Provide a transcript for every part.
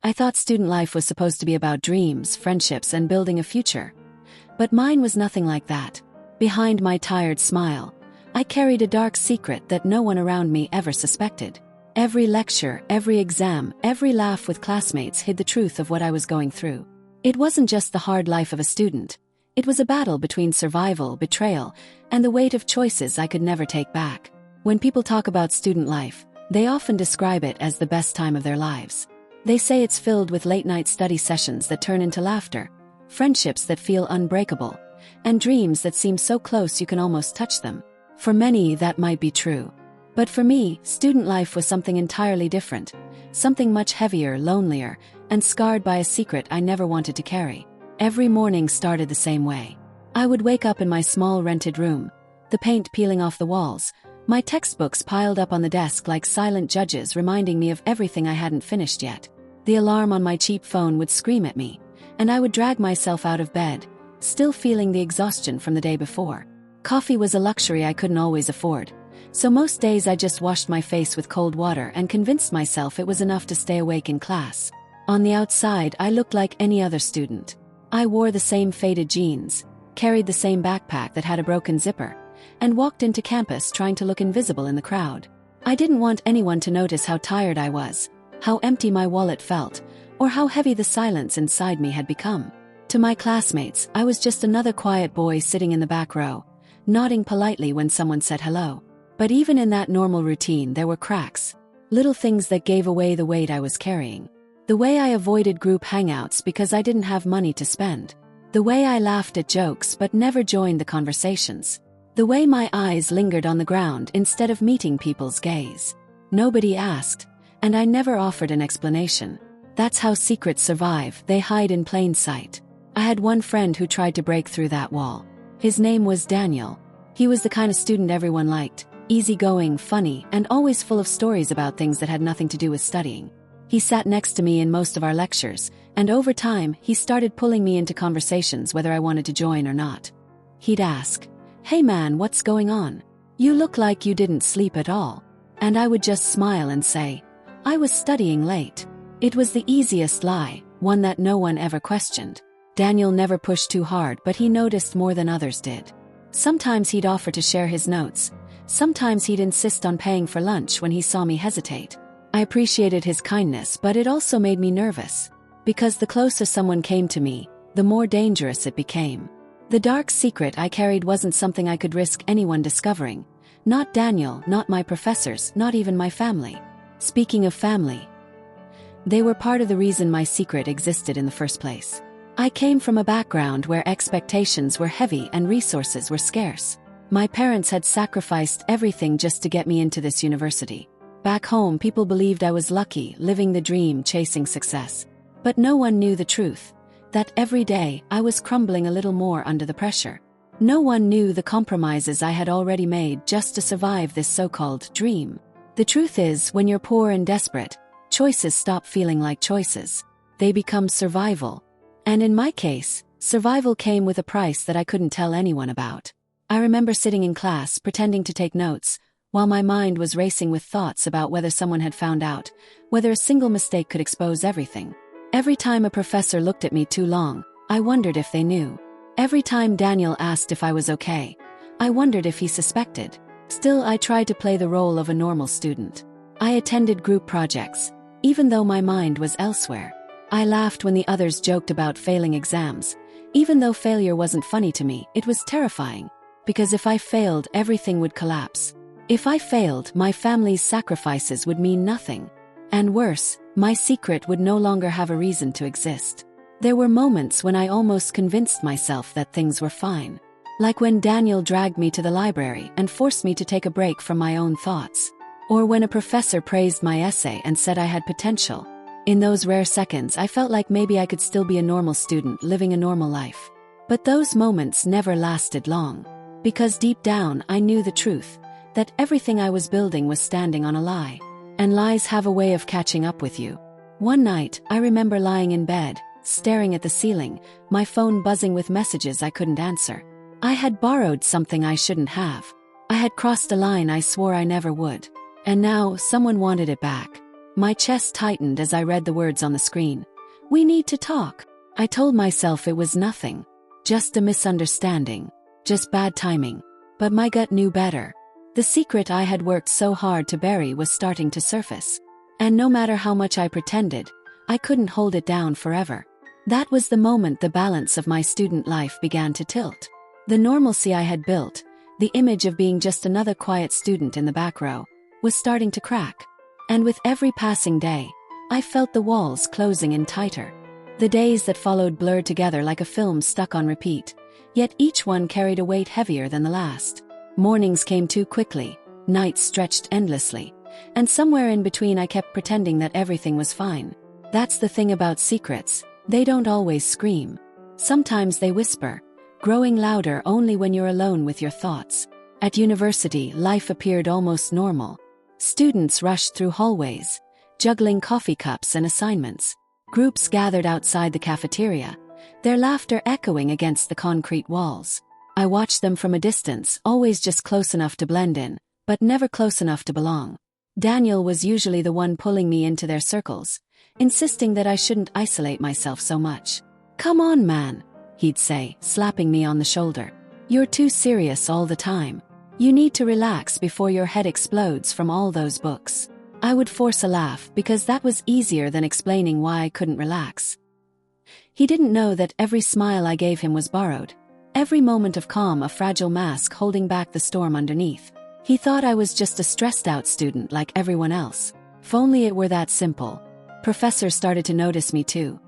I thought student life was supposed to be about dreams, friendships, and building a future. But mine was nothing like that. Behind my tired smile, I carried a dark secret that no one around me ever suspected. Every lecture, every exam, every laugh with classmates hid the truth of what I was going through. It wasn't just the hard life of a student. It was a battle between survival, betrayal, and the weight of choices I could never take back. When people talk about student life, they often describe it as the best time of their lives. They say it's filled with late-night study sessions that turn into laughter, friendships that feel unbreakable, and dreams that seem so close you can almost touch them. For many, that might be true. But for me, student life was something entirely different, something much heavier, lonelier, and scarred by a secret I never wanted to carry. Every morning started the same way. I would wake up in my small rented room, the paint peeling off the walls, my textbooks piled up on the desk like silent judges reminding me of everything I hadn't finished yet. The alarm on my cheap phone would scream at me, and I would drag myself out of bed, still feeling the exhaustion from the day before. Coffee was a luxury I couldn't always afford, so most days I just washed my face with cold water and convinced myself it was enough to stay awake in class. On the outside, I looked like any other student. I wore the same faded jeans, carried the same backpack that had a broken zipper, and walked into campus trying to look invisible in the crowd. I didn't want anyone to notice how tired I was, how empty my wallet felt, or how heavy the silence inside me had become. To my classmates, I was just another quiet boy sitting in the back row, nodding politely when someone said hello. But even in that normal routine, there were cracks, little things that gave away the weight I was carrying. The way I avoided group hangouts because I didn't have money to spend. The way I laughed at jokes but never joined the conversations. The way my eyes lingered on the ground instead of meeting people's gaze. Nobody asked, and I never offered an explanation. That's how secrets survive, they hide in plain sight. I had one friend who tried to break through that wall. His name was Daniel. He was the kind of student everyone liked, easygoing, funny, and always full of stories about things that had nothing to do with studying. He sat next to me in most of our lectures, and over time, he started pulling me into conversations whether I wanted to join or not. He'd ask, "Hey man, what's going on? You look like you didn't sleep at all." And I would just smile and say, "I was studying late." It was the easiest lie, one that no one ever questioned. Daniel never pushed too hard, but he noticed more than others did. Sometimes he'd offer to share his notes. Sometimes he'd insist on paying for lunch when he saw me hesitate. I appreciated his kindness, but it also made me nervous. Because the closer someone came to me, the more dangerous it became. The dark secret I carried wasn't something I could risk anyone discovering. Not Daniel, not my professors, not even my family. Speaking of family, they were part of the reason my secret existed in the first place. I came from a background where expectations were heavy and resources were scarce. My parents had sacrificed everything just to get me into this university. Back home, people believed I was lucky, living the dream, chasing success. But no one knew the truth, that every day I was crumbling a little more under the pressure. No one knew the compromises I had already made just to survive this so-called dream. The truth is, when you're poor and desperate, choices stop feeling like choices. They become survival. And in my case, survival came with a price that I couldn't tell anyone about. I remember sitting in class, pretending to take notes, while my mind was racing with thoughts about whether someone had found out, whether a single mistake could expose everything. Every time a professor looked at me too long, I wondered if they knew. Every time Daniel asked if I was okay, I wondered if he suspected. Still, I tried to play the role of a normal student. I attended group projects, even though my mind was elsewhere. I laughed when the others joked about failing exams. Even though failure wasn't funny to me, it was terrifying. Because if I failed, everything would collapse. If I failed, my family's sacrifices would mean nothing. And worse, my secret would no longer have a reason to exist. There were moments when I almost convinced myself that things were fine. Like when Daniel dragged me to the library and forced me to take a break from my own thoughts. Or when a professor praised my essay and said I had potential. In those rare seconds, I felt like maybe I could still be a normal student living a normal life. But those moments never lasted long. Because deep down, I knew the truth, that everything I was building was standing on a lie. And lies have a way of catching up with you. One night, I remember lying in bed, staring at the ceiling, my phone buzzing with messages I couldn't answer. I had borrowed something I shouldn't have. I had crossed a line I swore I never would. And now, someone wanted it back. My chest tightened as I read the words on the screen. We need to talk. I told myself it was nothing. Just a misunderstanding. Just bad timing. But my gut knew better. The secret I had worked so hard to bury was starting to surface. And no matter how much I pretended, I couldn't hold it down forever. That was the moment the balance of my student life began to tilt. The normalcy I had built, the image of being just another quiet student in the back row, was starting to crack. And with every passing day, I felt the walls closing in tighter. The days that followed blurred together like a film stuck on repeat, yet each one carried a weight heavier than the last. Mornings came too quickly, nights stretched endlessly, and somewhere in between I kept pretending that everything was fine. That's the thing about secrets, they don't always scream. Sometimes they whisper, growing louder only when you're alone with your thoughts. At university, life appeared almost normal. Students rushed through hallways, juggling coffee cups and assignments. Groups gathered outside the cafeteria, their laughter echoing against the concrete walls. I watched them from a distance, always just close enough to blend in, but never close enough to belong. Daniel was usually the one pulling me into their circles, insisting that I shouldn't isolate myself so much. "Come on, man," he'd say, slapping me on the shoulder. "You're too serious all the time. You need to relax before your head explodes from all those books." I would force a laugh because that was easier than explaining why I couldn't relax. He didn't know that every smile I gave him was borrowed. Every moment of calm a fragile mask holding back the storm underneath. He thought I was just a stressed-out student like everyone else. If only it were that simple. Professors started to notice me too.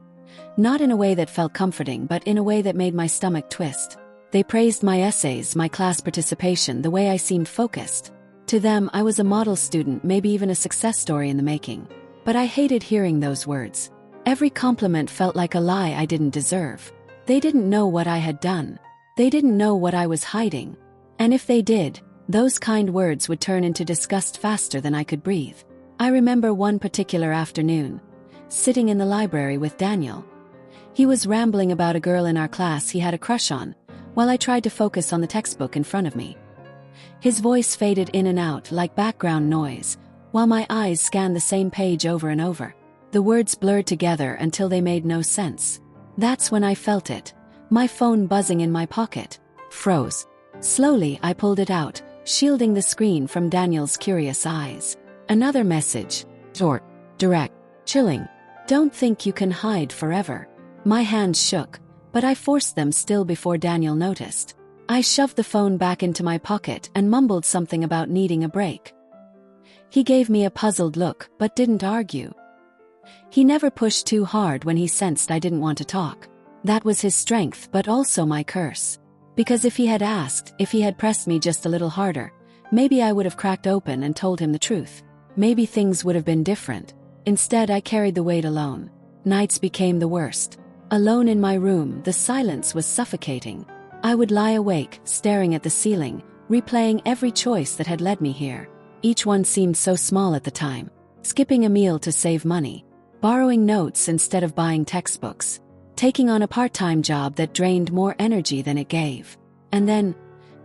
Not in a way that felt comforting, but in a way that made my stomach twist. They praised my essays, my class participation, the way I seemed focused. To them, I was a model student, maybe even a success story in the making. But I hated hearing those words. Every compliment felt like a lie I didn't deserve. They didn't know what I had done. They didn't know what I was hiding. And if they did, those kind words would turn into disgust faster than I could breathe. I remember one particular afternoon, sitting in the library with Daniel. He was rambling about a girl in our class he had a crush on, while I tried to focus on the textbook in front of me. His voice faded in and out like background noise, while my eyes scanned the same page over and over. The words blurred together until they made no sense. That's when I felt it. My phone buzzing in my pocket froze. Slowly, I pulled it out, shielding the screen from Daniel's curious eyes. Another message. Short, direct, chilling. "Don't think you can hide forever." My hands shook, but I forced them still before Daniel noticed. I shoved the phone back into my pocket and mumbled something about needing a break. He gave me a puzzled look, but didn't argue. He never pushed too hard when he sensed I didn't want to talk. That was his strength, but also my curse. Because if he had asked, if he had pressed me just a little harder, maybe I would have cracked open and told him the truth. Maybe things would have been different. Instead, I carried the weight alone. Nights became the worst. Alone in my room, the silence was suffocating. I would lie awake, staring at the ceiling, replaying every choice that had led me here. Each one seemed so small at the time. Skipping a meal to save money. Borrowing notes instead of buying textbooks. Taking on a part-time job that drained more energy than it gave. And then,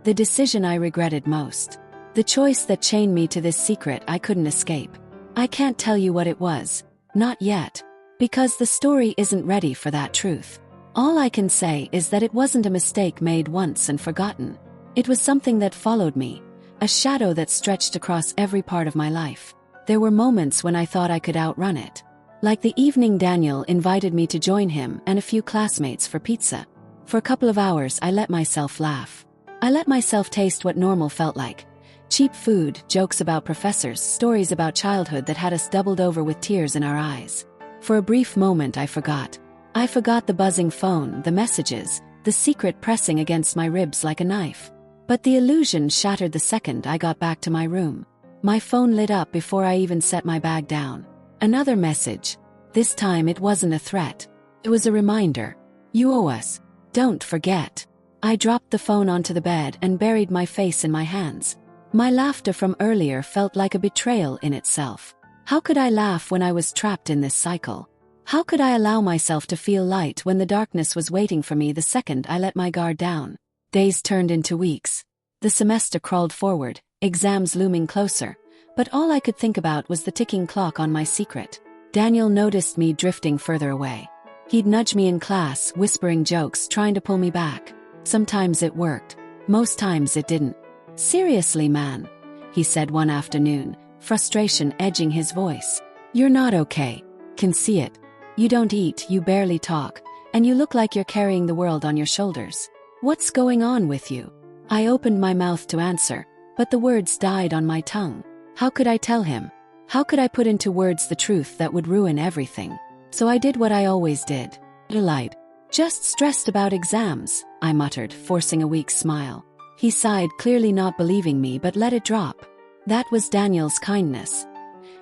the decision I regretted most. The choice that chained me to this secret I couldn't escape. I can't tell you what it was. Not yet. Because the story isn't ready for that truth. All I can say is that it wasn't a mistake made once and forgotten. It was something that followed me. A shadow that stretched across every part of my life. There were moments when I thought I could outrun it. Like the evening Daniel invited me to join him and a few classmates for pizza. For a couple of hours I let myself laugh. I let myself taste what normal felt like. Cheap food, jokes about professors, stories about childhood that had us doubled over with tears in our eyes. For a brief moment I forgot. I forgot the buzzing phone, the messages, the secret pressing against my ribs like a knife. But the illusion shattered the second I got back to my room. My phone lit up before I even set my bag down. Another message. This time it wasn't a threat. It was a reminder. "You owe us. Don't forget." I dropped the phone onto the bed and buried my face in my hands. My laughter from earlier felt like a betrayal in itself. How could I laugh when I was trapped in this cycle? How could I allow myself to feel light when the darkness was waiting for me the second I let my guard down? Days turned into weeks. The semester crawled forward, exams looming closer, but all I could think about was the ticking clock on my secret. Daniel noticed me drifting further away. He'd nudge me in class, whispering jokes, trying to pull me back. Sometimes it worked. Most times it didn't. "Seriously, man," he said one afternoon, frustration edging his voice. "You're not okay. Can see it. You don't eat, you barely talk, and you look like you're carrying the world on your shoulders. What's going on with you?" I opened my mouth to answer, but the words died on my tongue. How could I tell him? How could I put into words the truth that would ruin everything? So I did what I always did. I lied. "Just stressed about exams," I muttered, forcing a weak smile. He sighed, clearly not believing me, but let it drop. That was Daniel's kindness.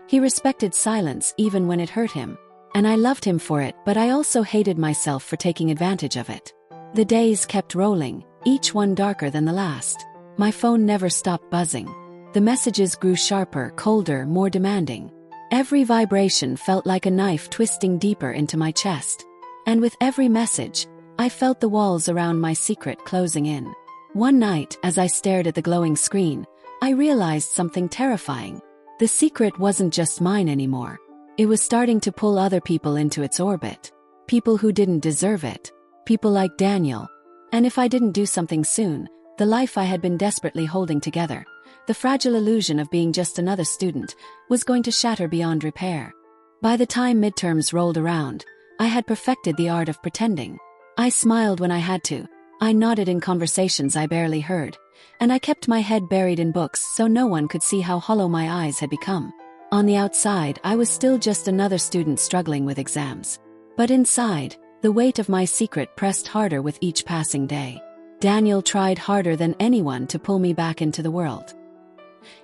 He respected silence even when it hurt him. And I loved him for it, but I also hated myself for taking advantage of it. The days kept rolling, each one darker than the last. My phone never stopped buzzing. The messages grew sharper, colder, more demanding. Every vibration felt like a knife twisting deeper into my chest. And with every message, I felt the walls around my secret closing in. One night, as I stared at the glowing screen, I realized something terrifying. The secret wasn't just mine anymore. It was starting to pull other people into its orbit. People who didn't deserve it. People like Daniel. And if I didn't do something soon, the life I had been desperately holding together, the fragile illusion of being just another student, was going to shatter beyond repair. By the time midterms rolled around, I had perfected the art of pretending. I smiled when I had to. I nodded in conversations I barely heard. And I kept my head buried in books so no one could see how hollow my eyes had become. On the outside, I was still just another student struggling with exams. But inside, the weight of my secret pressed harder with each passing day. Daniel tried harder than anyone to pull me back into the world.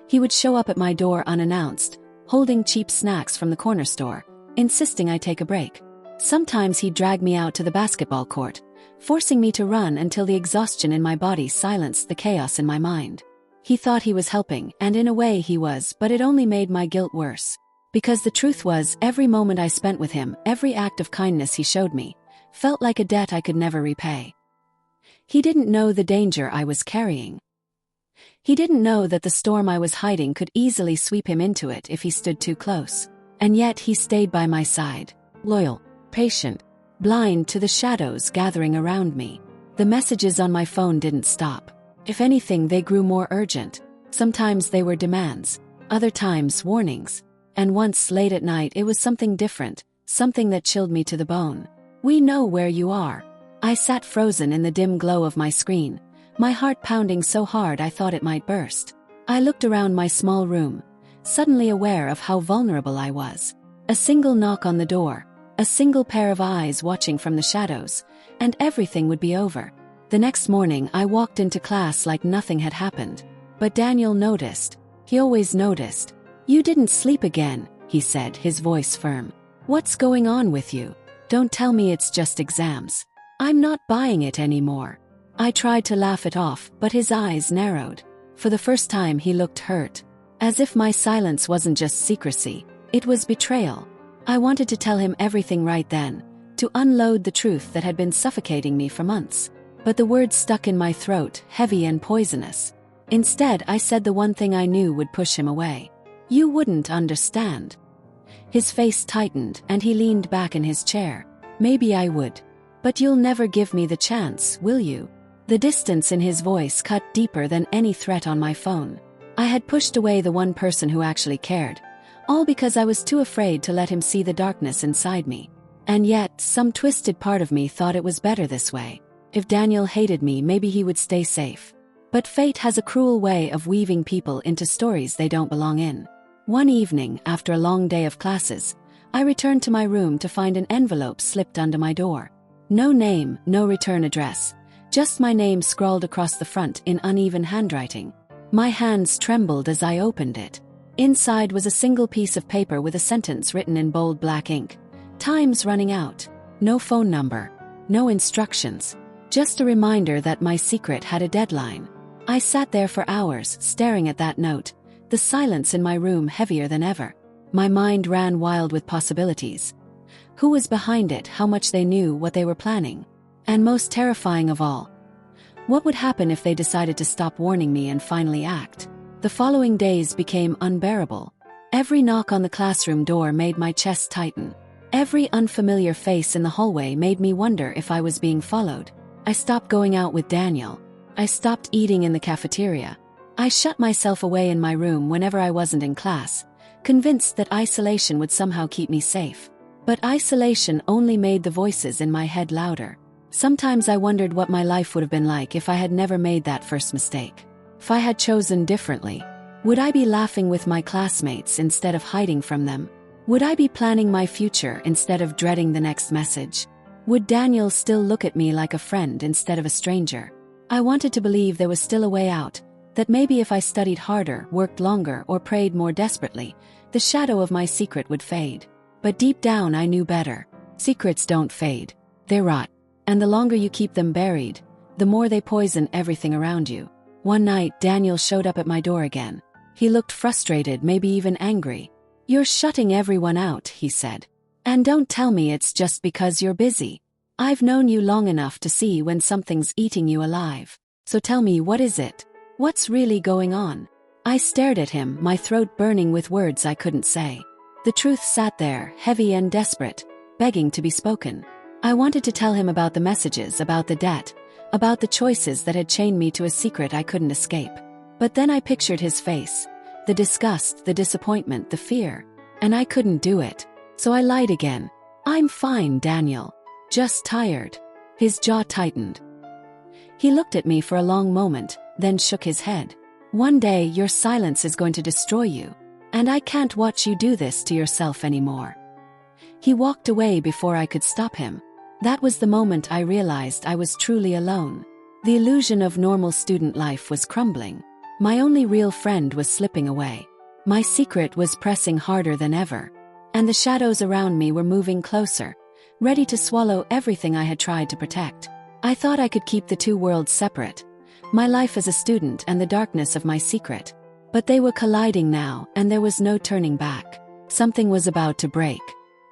He would show up at my door unannounced, holding cheap snacks from the corner store, insisting I take a break. Sometimes he'd drag me out to the basketball court, forcing me to run until the exhaustion in my body silenced the chaos in my mind. He thought he was helping, and in a way he was, but it only made my guilt worse. Because the truth was, every moment I spent with him, every act of kindness he showed me, felt like a debt I could never repay. He didn't know the danger I was carrying. He didn't know that the storm I was hiding could easily sweep him into it if he stood too close. And yet he stayed by my side, loyal, patient, blind to the shadows gathering around me. The messages on my phone didn't stop. If anything, they grew more urgent. Sometimes they were demands, other times warnings. And once, late at night, it was something different, something that chilled me to the bone. "We know where you are." I sat frozen in the dim glow of my screen, my heart pounding so hard I thought it might burst. I looked around my small room, suddenly aware of how vulnerable I was. A single knock on the door, a single pair of eyes watching from the shadows, and everything would be over. The next morning I walked into class like nothing had happened. But Daniel noticed. He always noticed. "You didn't sleep again," he said, his voice firm. "What's going on with you? Don't tell me it's just exams." "I'm not buying it anymore." I tried to laugh it off, but his eyes narrowed. For the first time he looked hurt. As if my silence wasn't just secrecy, it was betrayal. I wanted to tell him everything right then, to unload the truth that had been suffocating me for months. But the words stuck in my throat, heavy and poisonous. Instead, I said the one thing I knew would push him away. "You wouldn't understand." His face tightened, and he leaned back in his chair. "Maybe I would. But you'll never give me the chance, will you?" The distance in his voice cut deeper than any threat on my phone. I had pushed away the one person who actually cared, all because I was too afraid to let him see the darkness inside me. And yet, some twisted part of me thought it was better this way. If Daniel hated me, maybe he would stay safe. But fate has a cruel way of weaving people into stories they don't belong in. One evening, after a long day of classes, I returned to my room to find an envelope slipped under my door. No name, no return address, just my name scrawled across the front in uneven handwriting. My hands trembled as I opened it. Inside was a single piece of paper with a sentence written in bold black ink. "Time's running out." No phone number, no instructions. Just a reminder that my secret had a deadline. I sat there for hours, staring at that note, the silence in my room heavier than ever. My mind ran wild with possibilities. Who was behind it, how much they knew, what they were planning? And most terrifying of all, what would happen if they decided to stop warning me and finally act? The following days became unbearable. Every knock on the classroom door made my chest tighten. Every unfamiliar face in the hallway made me wonder if I was being followed. I stopped going out with Daniel. I stopped eating in the cafeteria. I shut myself away in my room whenever I wasn't in class, convinced that isolation would somehow keep me safe. But isolation only made the voices in my head louder. Sometimes I wondered what my life would have been like if I had never made that first mistake. If I had chosen differently, would I be laughing with my classmates instead of hiding from them? Would I be planning my future instead of dreading the next message? Would Daniel still look at me like a friend instead of a stranger? I wanted to believe there was still a way out, that maybe if I studied harder, worked longer, or prayed more desperately, the shadow of my secret would fade. But deep down I knew better. Secrets don't fade. They rot. And the longer you keep them buried, the more they poison everything around you. One night, Daniel showed up at my door again. He looked frustrated, maybe even angry. "You're shutting everyone out," he said. "And don't tell me it's just because you're busy. I've known you long enough to see when something's eating you alive. So tell me, what is it? What's really going on?" I stared at him, my throat burning with words I couldn't say. The truth sat there, heavy and desperate, begging to be spoken. I wanted to tell him about the messages, about the debt, about the choices that had chained me to a secret I couldn't escape. But then I pictured his face. The disgust, the disappointment, the fear. And I couldn't do it. So I lied again. "I'm fine, Daniel. Just tired." His jaw tightened. He looked at me for a long moment, then shook his head. "One day your silence is going to destroy you. And I can't watch you do this to yourself anymore." He walked away before I could stop him. That was the moment I realized I was truly alone. The illusion of normal student life was crumbling. My only real friend was slipping away. My secret was pressing harder than ever. And the shadows around me were moving closer, ready to swallow everything I had tried to protect. I thought I could keep the two worlds separate, my life as a student and the darkness of my secret. But they were colliding now, and there was no turning back. Something was about to break.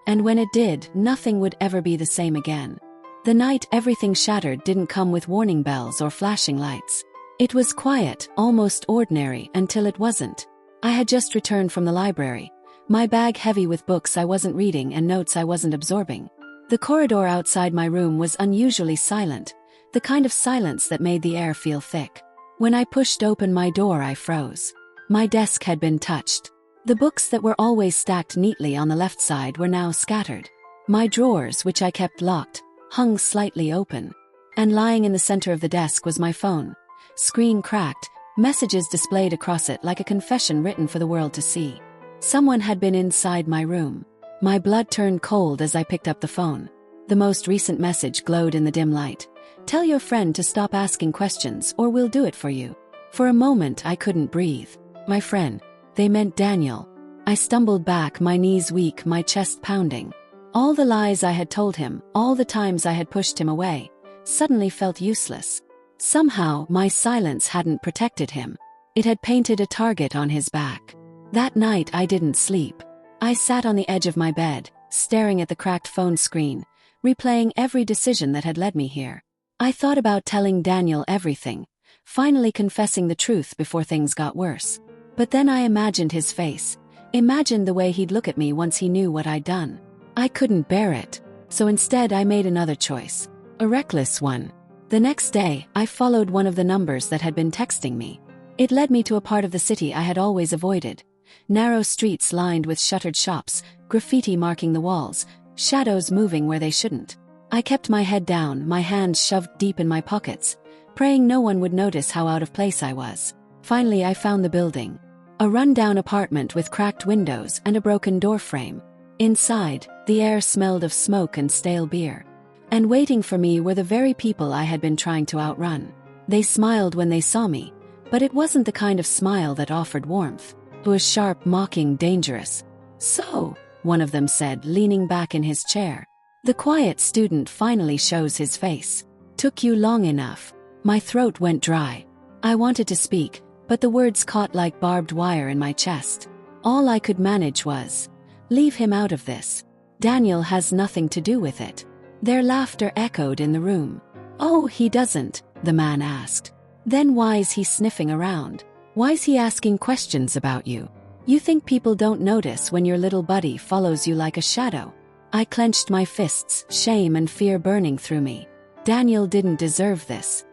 And when it did, nothing would ever be the same again. The night everything shattered didn't come with warning bells or flashing lights. It was quiet, almost ordinary, until it wasn't. I had just returned from the library, my bag heavy with books I wasn't reading and notes I wasn't absorbing. The corridor outside my room was unusually silent, the kind of silence that made the air feel thick. When I pushed open my door, I froze. My desk had been touched. The books that were always stacked neatly on the left side were now scattered. My drawers, which I kept locked, hung slightly open. And lying in the center of the desk was my phone. Screen cracked, messages displayed across it like a confession written for the world to see. Someone had been inside my room. My blood turned cold as I picked up the phone. The most recent message glowed in the dim light. "Tell your friend to stop asking questions or we'll do it for you." For a moment I couldn't breathe. My friend. They meant Daniel. I stumbled back, my knees weak, my chest pounding. All the lies I had told him, all the times I had pushed him away, suddenly felt useless. Somehow, my silence hadn't protected him. It had painted a target on his back. That night I didn't sleep. I sat on the edge of my bed, staring at the cracked phone screen, replaying every decision that had led me here. I thought about telling Daniel everything, finally confessing the truth before things got worse. But then I imagined his face, imagined the way he'd look at me once he knew what I'd done. I couldn't bear it, so instead I made another choice. A reckless one. The next day, I followed one of the numbers that had been texting me. It led me to a part of the city I had always avoided. Narrow streets lined with shuttered shops, graffiti marking the walls, shadows moving where they shouldn't. I kept my head down, my hands shoved deep in my pockets, praying no one would notice how out of place I was. Finally, I found the building. A run-down apartment with cracked windows and a broken door frame. Inside, the air smelled of smoke and stale beer. And waiting for me were the very people I had been trying to outrun. They smiled when they saw me, but it wasn't the kind of smile that offered warmth. It was sharp, mocking, dangerous. "So," one of them said, leaning back in his chair. "The quiet student finally shows his face. Took you long enough." My throat went dry. I wanted to speak, but the words caught like barbed wire in my chest. All I could manage was, "Leave him out of this. Daniel has nothing to do with it." Their laughter echoed in the room. "Oh, he doesn't?" the man asked. "Then why's he sniffing around?" Why's he asking questions about you? You think people don't notice when your little buddy follows you like a shadow? I clenched my fists, shame and fear burning through me. Daniel didn't deserve this.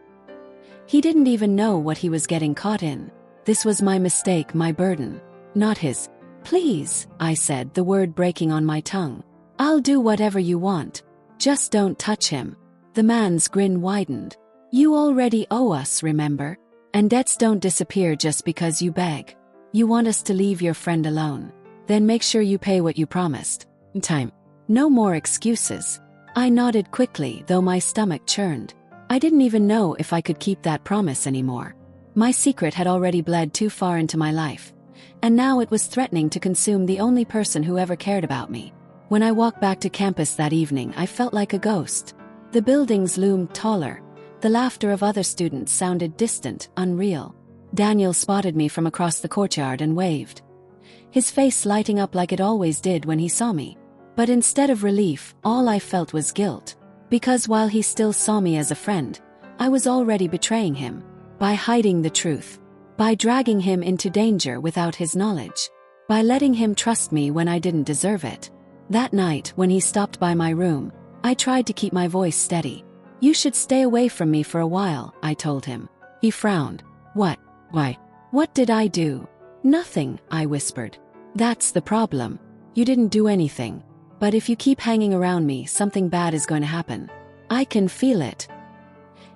He didn't even know what he was getting caught in. This was my mistake, my burden, not his. Please, I said, the word breaking on my tongue. I'll do whatever you want. Just don't touch him. The man's grin widened. You already owe us, remember? And debts don't disappear just because you beg. You want us to leave your friend alone. Then make sure you pay what you promised. Time. No more excuses. I nodded quickly, though my stomach churned. I didn't even know if I could keep that promise anymore. My secret had already bled too far into my life, and now it was threatening to consume the only person who ever cared about me. When I walked back to campus that evening, I felt like a ghost. The buildings loomed taller. The laughter of other students sounded distant, unreal. Daniel spotted me from across the courtyard and waved, his face lighting up like it always did when he saw me. But instead of relief, all I felt was guilt. Because while he still saw me as a friend, I was already betraying him. By hiding the truth. By dragging him into danger without his knowledge. By letting him trust me when I didn't deserve it. That night, when he stopped by my room, I tried to keep my voice steady. You should stay away from me for a while, I told him. He frowned. What? Why? What did I do? Nothing, I whispered. That's the problem. You didn't do anything. But if you keep hanging around me, something bad is going to happen. I can feel it.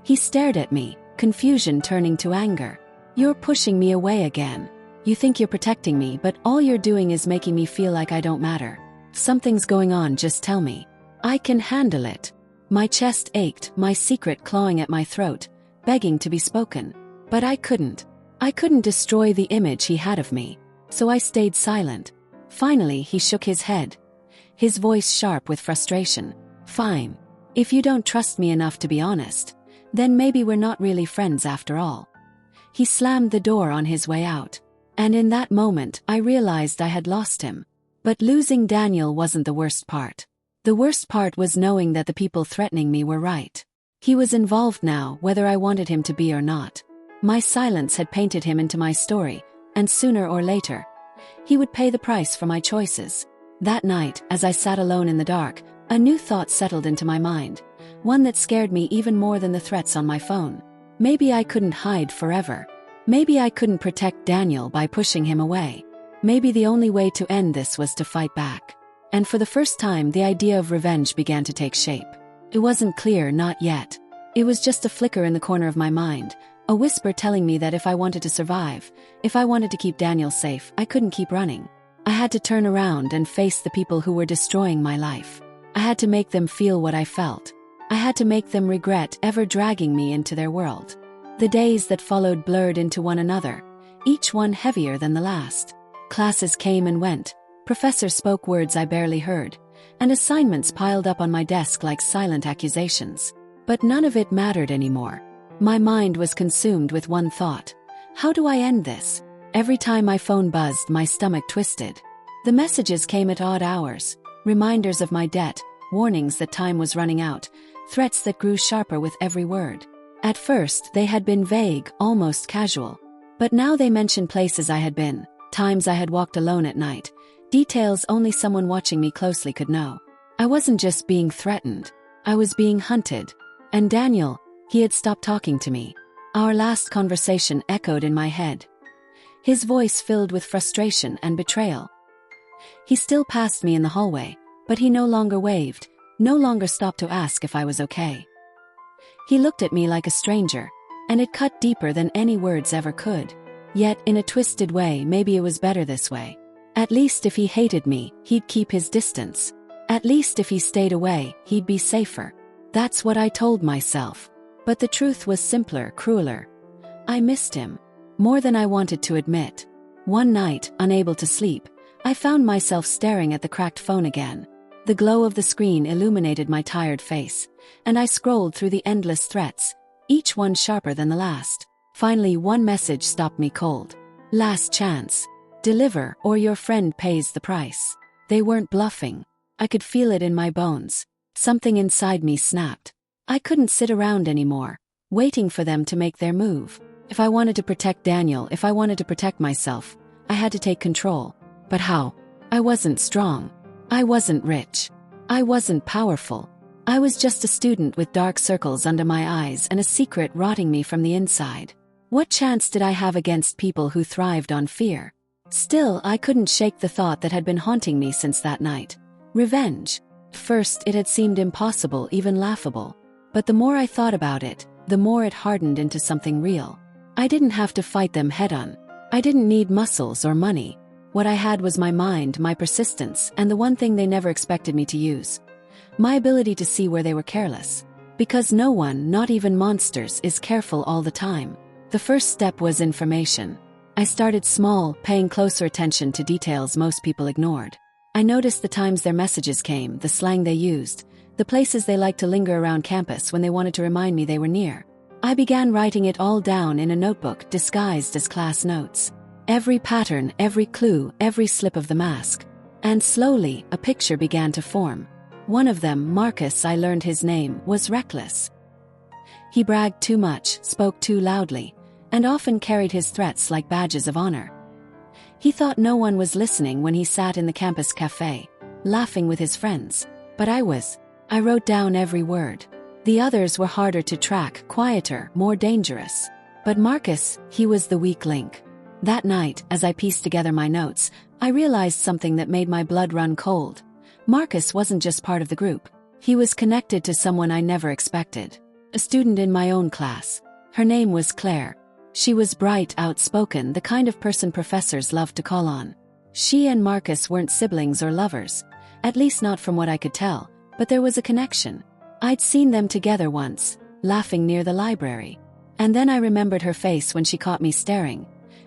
He stared at me, confusion turning to anger. You're pushing me away again. You think you're protecting me, but all you're doing is making me feel like I don't matter. Something's going on, just tell me. I can handle it. My chest ached, my secret clawing at my throat, begging to be spoken. But I couldn't. I couldn't destroy the image he had of me. So I stayed silent. Finally, he shook his head, his voice sharp with frustration. Fine. If you don't trust me enough to be honest, then maybe we're not really friends after all. He slammed the door on his way out. And in that moment, I realized I had lost him. But losing Daniel wasn't the worst part. The worst part was knowing that the people threatening me were right. He was involved now, whether I wanted him to be or not. My silence had painted him into my story, and sooner or later, he would pay the price for my choices. That night, as I sat alone in the dark, a new thought settled into my mind, one that scared me even more than the threats on my phone. Maybe I couldn't hide forever. Maybe I couldn't protect Daniel by pushing him away. Maybe the only way to end this was to fight back. And for the first time, the idea of revenge began to take shape. It wasn't clear, not yet. It was just a flicker in the corner of my mind, a whisper telling me that if I wanted to survive, if I wanted to keep Daniel safe, I couldn't keep running. I had to turn around and face the people who were destroying my life. I had to make them feel what I felt. I had to make them regret ever dragging me into their world. The days that followed blurred into one another, each one heavier than the last. Classes came and went, professors spoke words I barely heard, and assignments piled up on my desk like silent accusations. But none of it mattered anymore. My mind was consumed with one thought. How do I end this? Every time my phone buzzed, my stomach twisted. The messages came at odd hours, reminders of my debt, warnings that time was running out, threats that grew sharper with every word. At first, they had been vague, almost casual. But now they mentioned places I had been, times I had walked alone at night, details only someone watching me closely could know. I wasn't just being threatened. I was being hunted. And Daniel, he had stopped talking to me. Our last conversation echoed in my head, his voice filled with frustration and betrayal. He still passed me in the hallway, but he no longer waved, no longer stopped to ask if I was okay. He looked at me like a stranger, and it cut deeper than any words ever could. Yet, in a twisted way, maybe it was better this way. At least if he hated me, he'd keep his distance. At least if he stayed away, he'd be safer. That's what I told myself. But the truth was simpler, crueler. I missed him. More than I wanted to admit. One night, unable to sleep, I found myself staring at the cracked phone again. The glow of the screen illuminated my tired face, and I scrolled through the endless threats, each one sharper than the last. Finally, one message stopped me cold. Last chance. Deliver, or your friend pays the price. They weren't bluffing. I could feel it in my bones. Something inside me snapped. I couldn't sit around anymore, waiting for them to make their move. If I wanted to protect Daniel, if I wanted to protect myself, I had to take control. But how? I wasn't strong. I wasn't rich. I wasn't powerful. I was just a student with dark circles under my eyes and a secret rotting me from the inside. What chance did I have against people who thrived on fear? Still, I couldn't shake the thought that had been haunting me since that night. Revenge. First, it had seemed impossible, even laughable. But the more I thought about it, the more it hardened into something real. I didn't have to fight them head-on. I didn't need muscles or money. What I had was my mind, my persistence, and the one thing they never expected me to use: my ability to see where they were careless. Because no one, not even monsters, is careful all the time. The first step was information. I started small, paying closer attention to details most people ignored. I noticed the times their messages came, the slang they used, the places they liked to linger around campus when they wanted to remind me they were near. I began writing it all down in a notebook disguised as class notes. Every pattern, every clue, every slip of the mask. And slowly, a picture began to form. One of them, Marcus, I learned his name, was reckless. He bragged too much, spoke too loudly, and often carried his threats like badges of honor. He thought no one was listening when he sat in the campus cafe, laughing with his friends. But I was. I wrote down every word. The others were harder to track, quieter, more dangerous. But Marcus, he was the weak link. That night, as I pieced together my notes, I realized something that made my blood run cold. Marcus wasn't just part of the group. He was connected to someone I never expected. A student in my own class. Her name was Claire. She was bright, outspoken, the kind of person professors loved to call on. She and Marcus weren't siblings or lovers, at least not from what I could tell, but there was a connection. I'd seen them together once, laughing near the library. And then I remembered her face when she caught me staring.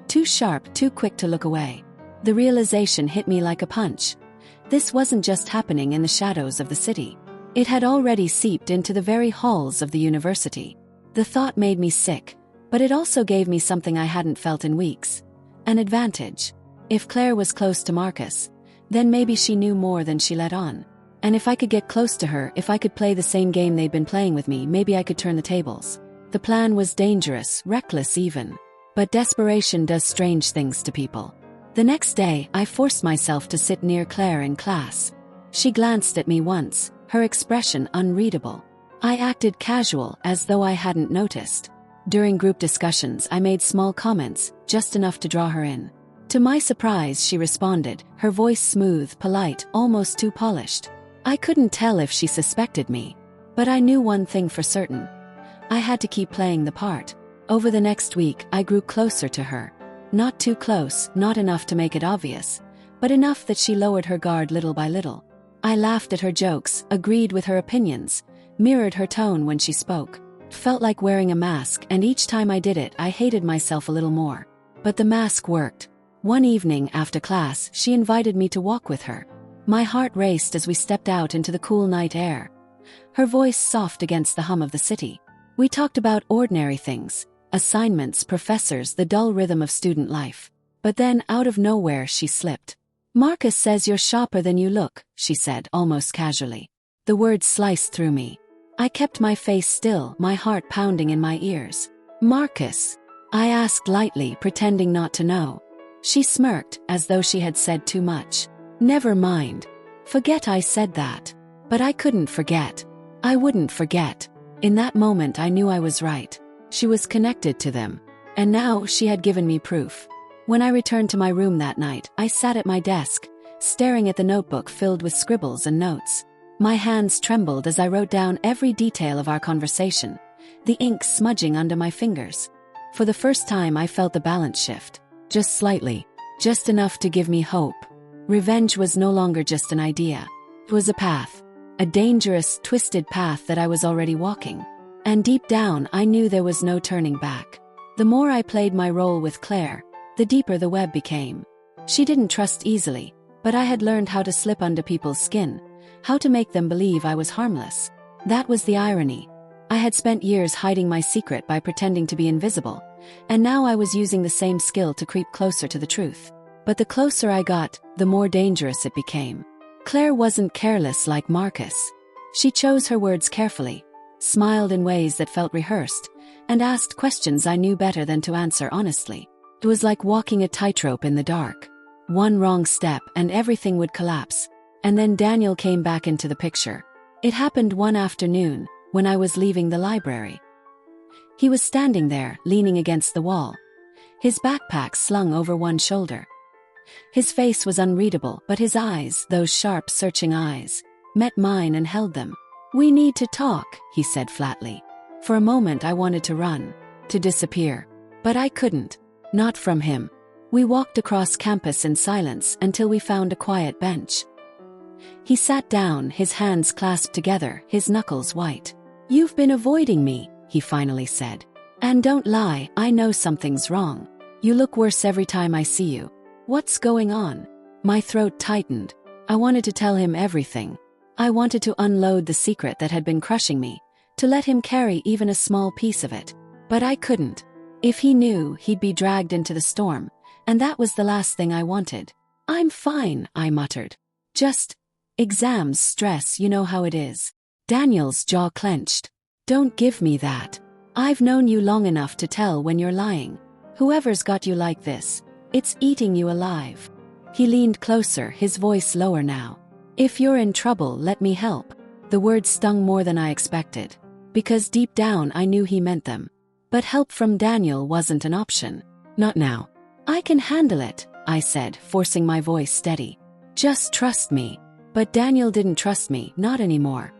Too sharp, too quick to look away. The realization hit me like a punch. This wasn't just happening in the shadows of the city. It had already seeped into the very halls of the university. The thought made me sick, but it also gave me something I hadn't felt in weeks. An advantage. If Claire was close to Marcus, then maybe she knew more than she let on. And if I could get close to her, if I could play the same game they'd been playing with me, maybe I could turn the tables. The plan was dangerous, reckless even. But desperation does strange things to people. The next day, I forced myself to sit near Claire in class. She glanced at me once, her expression unreadable. I acted casual, as though I hadn't noticed. During group discussions, I made small comments, just enough to draw her in. To my surprise, she responded, her voice smooth, polite, almost too polished. I couldn't tell if she suspected me. But I knew one thing for certain. I had to keep playing the part. Over the next week, I grew closer to her. Not too close, not enough to make it obvious, but enough that she lowered her guard little by little. I laughed at her jokes, agreed with her opinions, mirrored her tone when she spoke. Felt like wearing a mask, and each time I did it, I hated myself a little more. But the mask worked. One evening after class, she invited me to walk with her. My heart raced as we stepped out into the cool night air. Her voice soft against the hum of the city. We talked about ordinary things, assignments, professors, the dull rhythm of student life. But then, out of nowhere, she slipped. "Marcus says you're sharper than you look," she said, almost casually. The words sliced through me. I kept my face still, my heart pounding in my ears. "Marcus?" I asked lightly, pretending not to know. She smirked, as though she had said too much. "Never mind. Forget I said that." But I couldn't forget. I wouldn't forget. In that moment I knew I was right. She was connected to them. And now she had given me proof. When I returned to my room that night, I sat at my desk, staring at the notebook filled with scribbles and notes. My hands trembled as I wrote down every detail of our conversation, the ink smudging under my fingers. For the first time I felt the balance shift. Just slightly. Just enough to give me hope. Revenge was no longer just an idea. It was a path. A dangerous, twisted path that I was already walking. And deep down, I knew there was no turning back. The more I played my role with Claire, the deeper the web became. She didn't trust easily, but I had learned how to slip under people's skin, how to make them believe I was harmless. That was the irony. I had spent years hiding my secret by pretending to be invisible, and now I was using the same skill to creep closer to the truth. But the closer I got, the more dangerous it became. Claire wasn't careless like Marcus. She chose her words carefully, smiled in ways that felt rehearsed, and asked questions I knew better than to answer honestly. It was like walking a tightrope in the dark. One wrong step and everything would collapse. And then Daniel came back into the picture. It happened one afternoon, when I was leaving the library. He was standing there, leaning against the wall, his backpack slung over one shoulder. His face was unreadable, but his eyes, those sharp, searching eyes, met mine and held them. "We need to talk," he said flatly. For a moment I wanted to run, to disappear. But I couldn't. Not from him. We walked across campus in silence until we found a quiet bench. He sat down, his hands clasped together, his knuckles white. "You've been avoiding me," he finally said. "And don't lie, I know something's wrong. You look worse every time I see you. What's going on?" My throat tightened. I wanted to tell him everything. I wanted to unload the secret that had been crushing me, to let him carry even a small piece of it. But I couldn't. If he knew, he'd be dragged into the storm, and that was the last thing I wanted. "I'm fine," I muttered. "Just exams, stress, you know how it is." Daniel's jaw clenched. "Don't give me that. I've known you long enough to tell when you're lying. Whoever's got you like this, it's eating you alive." He leaned closer, his voice lower now. "If you're in trouble, let me help." The words stung more than I expected, because deep down I knew he meant them. But help from Daniel wasn't an option. Not now. "I can handle it," I said, forcing my voice steady. "Just trust me." But Daniel didn't trust me, not anymore.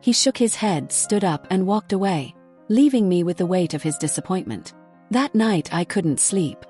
He shook his head, stood up, and walked away, leaving me with the weight of his disappointment. That night I couldn't sleep.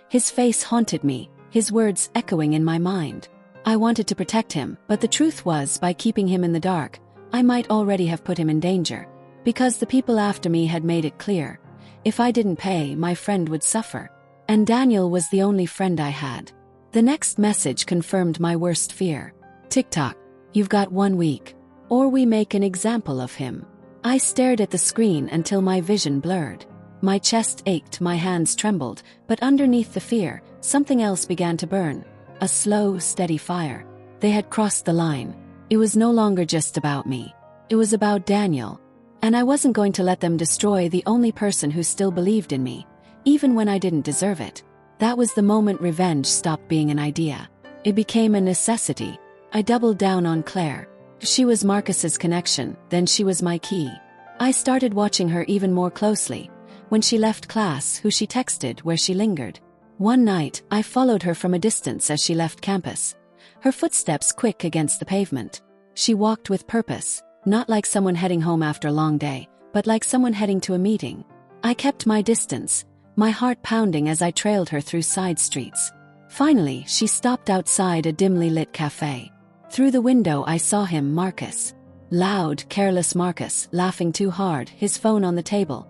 His face haunted me, his words echoing in my mind. I wanted to protect him, but the truth was, by keeping him in the dark, I might already have put him in danger. Because the people after me had made it clear, if I didn't pay, my friend would suffer. And Daniel was the only friend I had. The next message confirmed my worst fear. "TikTok, you've got 1 week. Or we make an example of him." I stared at the screen until my vision blurred. My chest ached, my hands trembled, but underneath the fear, something else began to burn. A slow, steady fire. They had crossed the line. It was no longer just about me. It was about Daniel. And I wasn't going to let them destroy the only person who still believed in me, even when I didn't deserve it. That was the moment revenge stopped being an idea. It became a necessity. I doubled down on Claire. She was Marcus's connection, then she was my key. I started watching her even more closely. When she left class, who she texted, where she lingered. One night, I followed her from a distance as she left campus. Her footsteps quick against the pavement. She walked with purpose, not like someone heading home after a long day, but like someone heading to a meeting. I kept my distance, my heart pounding as I trailed her through side streets. Finally, she stopped outside a dimly lit cafe. Through the window I saw him, Marcus. Loud, careless Marcus, laughing too hard, his phone on the table.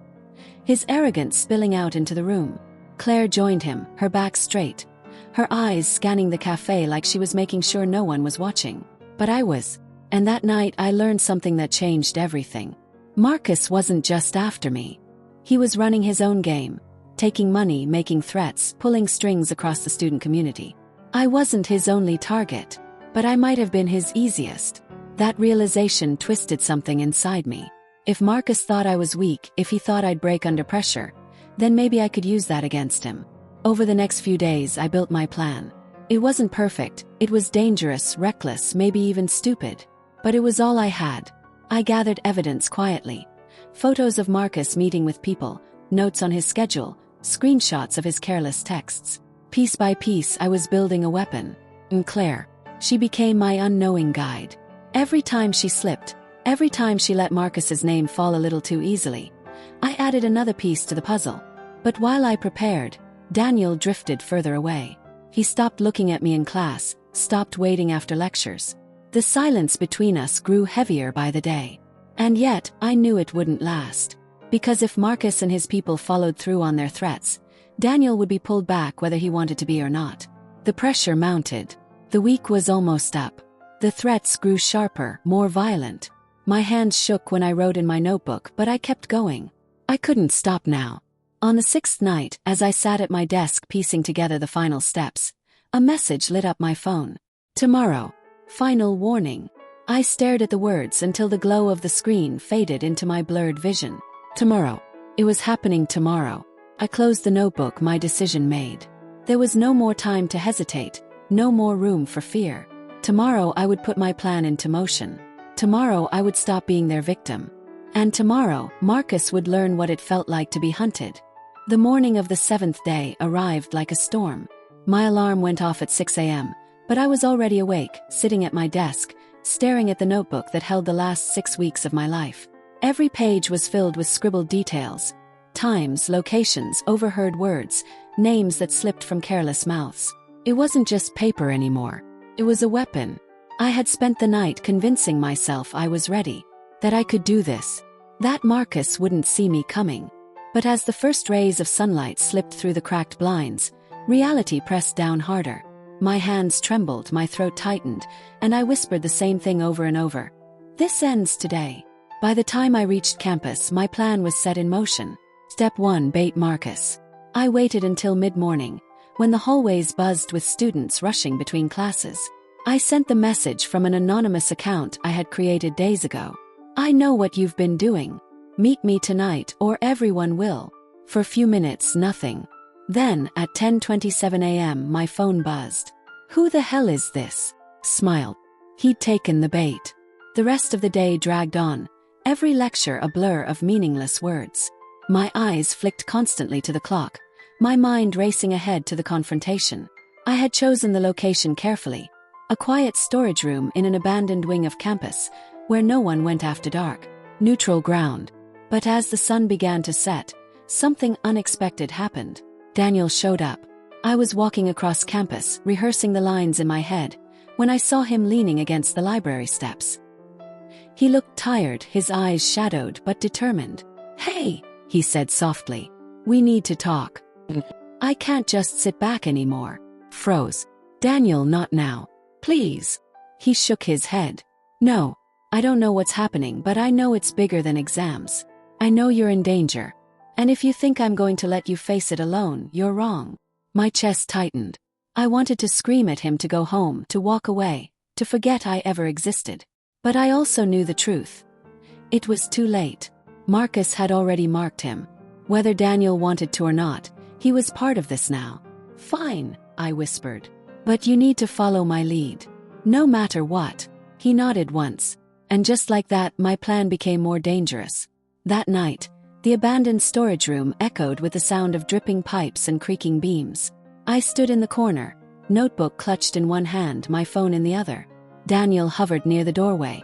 His arrogance spilling out into the room. Claire joined him, her back straight, her eyes scanning the cafe like she was making sure no one was watching. But I was. And that night I learned something that changed everything. Marcus wasn't just after me. He was running his own game, taking money, making threats, pulling strings across the student community. I wasn't his only target, but I might have been his easiest. That realization twisted something inside me. If Marcus thought I was weak, if he thought I'd break under pressure, then maybe I could use that against him. Over the next few days I built my plan. It wasn't perfect, it was dangerous, reckless, maybe even stupid. But it was all I had. I gathered evidence quietly. Photos of Marcus meeting with people, notes on his schedule, screenshots of his careless texts. Piece by piece I was building a weapon. And Claire, she became my unknowing guide. Every time she slipped, every time she let Marcus's name fall a little too easily, I added another piece to the puzzle. But while I prepared, Daniel drifted further away. He stopped looking at me in class, stopped waiting after lectures. The silence between us grew heavier by the day. And yet, I knew it wouldn't last. Because if Marcus and his people followed through on their threats, Daniel would be pulled back whether he wanted to be or not. The pressure mounted. The week was almost up. The threats grew sharper, more violent. My hands shook when I wrote in my notebook, but I kept going. I couldn't stop now. On the 6th night, as I sat at my desk piecing together the final steps, a message lit up my phone. "Tomorrow. Final warning." I stared at the words until the glow of the screen faded into my blurred vision. "Tomorrow. It was happening tomorrow. I closed the notebook, my decision made. There was no more time to hesitate, no more room for fear. Tomorrow I would put my plan into motion. Tomorrow I would stop being their victim. And tomorrow, Marcus would learn what it felt like to be hunted. The morning of the 7th day arrived like a storm. My alarm went off at 6 a.m., but I was already awake, sitting at my desk, staring at the notebook that held the last 6 weeks of my life. Every page was filled with scribbled details. Times, locations, overheard words, names that slipped from careless mouths. It wasn't just paper anymore. It was a weapon. I had spent the night convincing myself I was ready, that I could do this, that Marcus wouldn't see me coming. But as the first rays of sunlight slipped through the cracked blinds, reality pressed down harder. My hands trembled, my throat tightened, and I whispered the same thing over and over. This ends today. By the time I reached campus, my plan was set in motion. Step 1: bait Marcus. I waited until mid-morning, when the hallways buzzed with students rushing between classes. I sent the message from an anonymous account I had created days ago. I know what you've been doing. Meet me tonight or everyone will. For a few minutes, nothing. Then, at 10:27 a.m., my phone buzzed. Who the hell is this? Smiled. He'd taken the bait. The rest of the day dragged on, every lecture a blur of meaningless words. My eyes flicked constantly to the clock, my mind racing ahead to the confrontation. I had chosen the location carefully, a quiet storage room in an abandoned wing of campus, where no one went after dark. Neutral ground. But as the sun began to set, something unexpected happened. Daniel showed up. I was walking across campus, rehearsing the lines in my head, when I saw him leaning against the library steps. He looked tired, his eyes shadowed but determined. Hey, he said softly. We need to talk. I can't just sit back anymore. Froze. Daniel, not now. Please. He shook his head. No. I don't know what's happening, but I know it's bigger than exams. I know you're in danger. And if you think I'm going to let you face it alone, you're wrong. My chest tightened. I wanted to scream at him to go home, to walk away, to forget I ever existed. But I also knew the truth. It was too late. Marcus had already marked him. Whether Daniel wanted to or not, he was part of this now. Fine, I whispered. But you need to follow my lead. No matter what. He nodded once. And just like that, my plan became more dangerous. That night, the abandoned storage room echoed with the sound of dripping pipes and creaking beams. I stood in the corner, notebook clutched in one hand, my phone in the other. Daniel hovered near the doorway,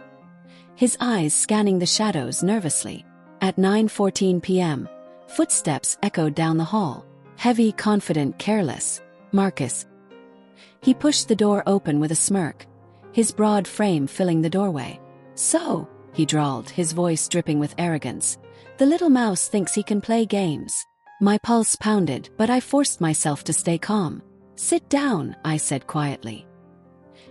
his eyes scanning the shadows nervously. At 9:14 p.m., footsteps echoed down the hall. Heavy, confident, careless. Marcus. He pushed the door open with a smirk, his broad frame filling the doorway. So, he drawled, his voice dripping with arrogance. The little mouse thinks he can play games. My pulse pounded, but I forced myself to stay calm. Sit down, I said quietly.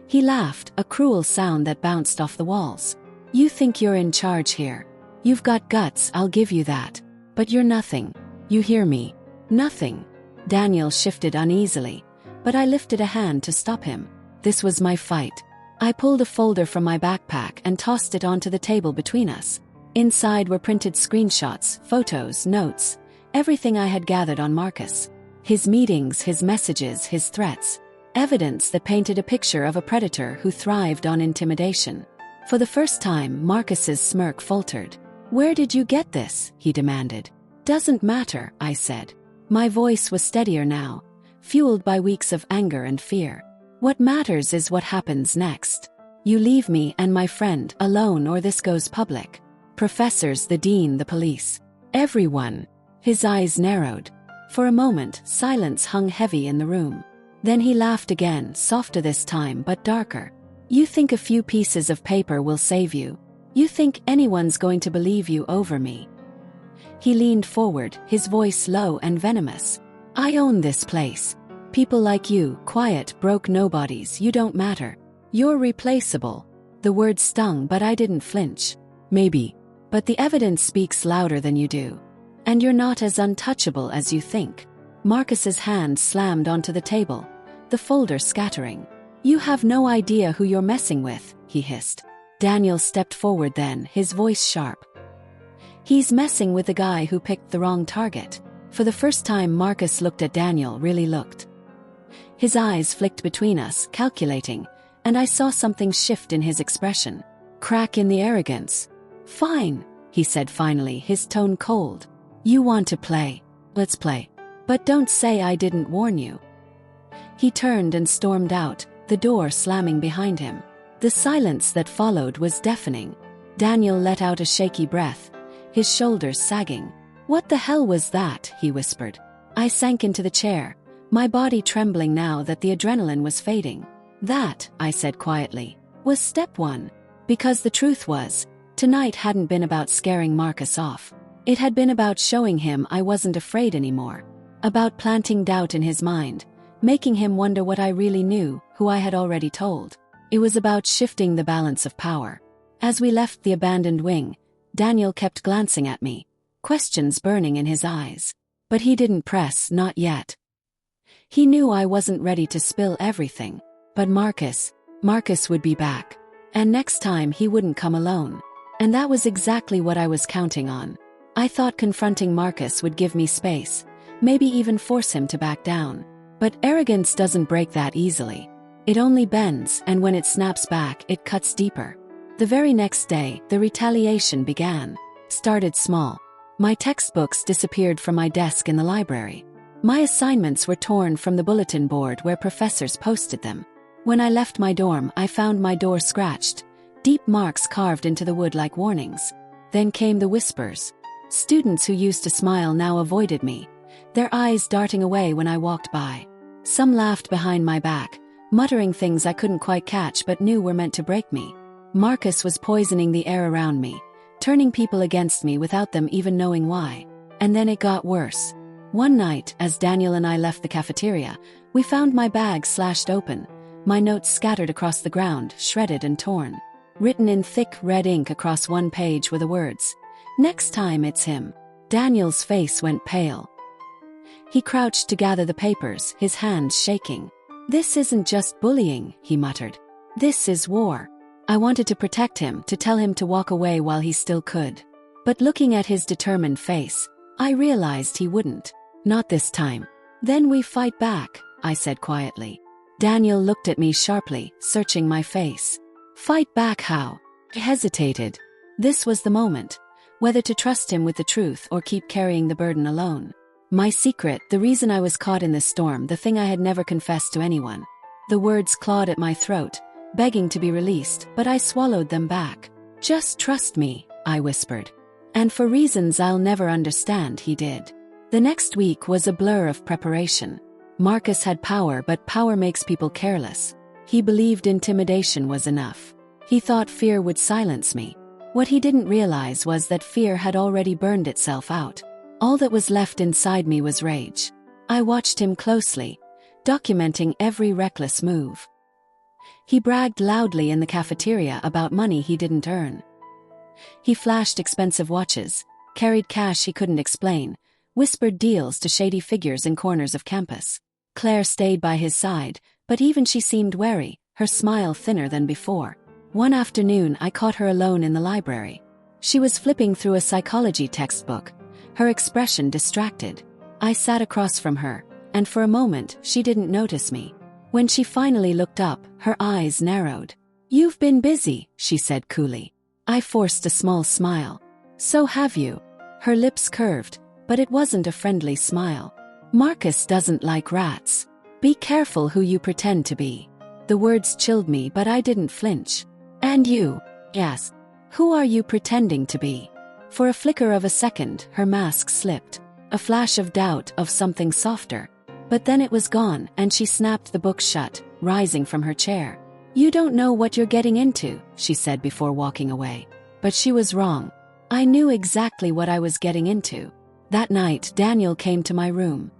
He laughed, a cruel sound that bounced off the walls. You think you're in charge here. You've got guts, I'll give you that. But you're nothing. You hear me? Nothing. Daniel shifted uneasily, but I lifted a hand to stop him. This was my fight. I pulled a folder from my backpack and tossed it onto the table between us. Inside were printed screenshots, photos, notes, everything I had gathered on Marcus. His meetings, his messages, his threats. Evidence that painted a picture of a predator who thrived on intimidation. For the first time, Marcus's smirk faltered. Where did you get this? He demanded. Doesn't matter, I said. My voice was steadier now, fueled by weeks of anger and fear. What matters is what happens next. You leave me and my friend alone or this goes public. Professors, the dean, the police. Everyone. His eyes narrowed. For a moment, silence hung heavy in the room. Then he laughed again, softer this time but darker. You think a few pieces of paper will save you. You think anyone's going to believe you over me. He leaned forward, his voice low and venomous. I own this place. People like you, quiet, broke nobodies, you don't matter. You're replaceable. The words stung, but I didn't flinch. Maybe. But the evidence speaks louder than you do. And you're not as untouchable as you think. Marcus's hand slammed onto the table, the folder scattering. You have no idea who you're messing with, he hissed. Daniel stepped forward then, his voice sharp. He's messing with the guy who picked the wrong target. For the first time, Marcus looked at Daniel, really looked. His eyes flicked between us, calculating, and I saw something shift in his expression. Crack in the arrogance. Fine, he said finally, his tone cold. You want to play? Let's play. But don't say I didn't warn you. He turned and stormed out, the door slamming behind him. The silence that followed was deafening. Daniel let out a shaky breath, his shoulders sagging. What the hell was that? He whispered. I sank into the chair, my body trembling now that the adrenaline was fading. That, I said quietly, was step one. Because the truth was, tonight hadn't been about scaring Marcus off. It had been about showing him I wasn't afraid anymore. About planting doubt in his mind, making him wonder what I really knew, who I had already told. It was about shifting the balance of power. As we left the abandoned wing, Daniel kept glancing at me, questions burning in his eyes. But he didn't press, not yet. He knew I wasn't ready to spill everything. But Marcus would be back. And next time he wouldn't come alone. And that was exactly what I was counting on. I thought confronting Marcus would give me space, maybe even force him to back down. But arrogance doesn't break that easily. It only bends, and when it snaps back, it cuts deeper. The very next day, the retaliation began. Started small. My textbooks disappeared from my desk in the library. My assignments were torn from the bulletin board where professors posted them. When I left my dorm, I found my door scratched, deep marks carved into the wood like warnings. Then came the whispers. Students who used to smile now avoided me, their eyes darting away when I walked by. Some laughed behind my back, muttering things I couldn't quite catch but knew were meant to break me. Marcus was poisoning the air around me, turning people against me without them even knowing why. And then it got worse. One night, as Daniel and I left the cafeteria, we found my bag slashed open, my notes scattered across the ground, shredded and torn. Written in thick red ink across one page were the words, "Next time it's him." Daniel's face went pale. He crouched to gather the papers, his hands shaking. "This isn't just bullying," he muttered. "This is war." I wanted to protect him, to tell him to walk away while he still could. But looking at his determined face, I realized he wouldn't. Not this time. "Then we fight back," I said quietly. Daniel looked at me sharply, searching my face. "Fight back how?" I hesitated. This was the moment. Whether to trust him with the truth or keep carrying the burden alone. My secret, the reason I was caught in this storm, the thing I had never confessed to anyone. The words clawed at my throat, begging to be released, but I swallowed them back. "Just trust me," I whispered. "And for reasons I'll never understand," he did. The next week was a blur of preparation. Marcus had power, but power makes people careless. He believed intimidation was enough. He thought fear would silence me. What he didn't realize was that fear had already burned itself out. All that was left inside me was rage. I watched him closely, documenting every reckless move. He bragged loudly in the cafeteria about money he didn't earn. He flashed expensive watches, carried cash he couldn't explain, whispered deals to shady figures in corners of campus. Claire stayed by his side, but even she seemed wary, her smile thinner than before. One afternoon I caught her alone in the library. She was flipping through a psychology textbook, her expression distracted. I sat across from her, and for a moment she didn't notice me. When she finally looked up, her eyes narrowed. "You've been busy," she said coolly. I forced a small smile. "So have you." Her lips curved, but it wasn't a friendly smile. "Marcus doesn't like rats. Be careful who you pretend to be." The words chilled me, but I didn't flinch. "And you?" "Yes. Who are you pretending to be?" For a flicker of a second, her mask slipped. A flash of doubt, of something softer. But then it was gone, and she snapped the book shut, rising from her chair. "You don't know what you're getting into," she said before walking away. But she was wrong. I knew exactly what I was getting into. That night, Daniel came to my room.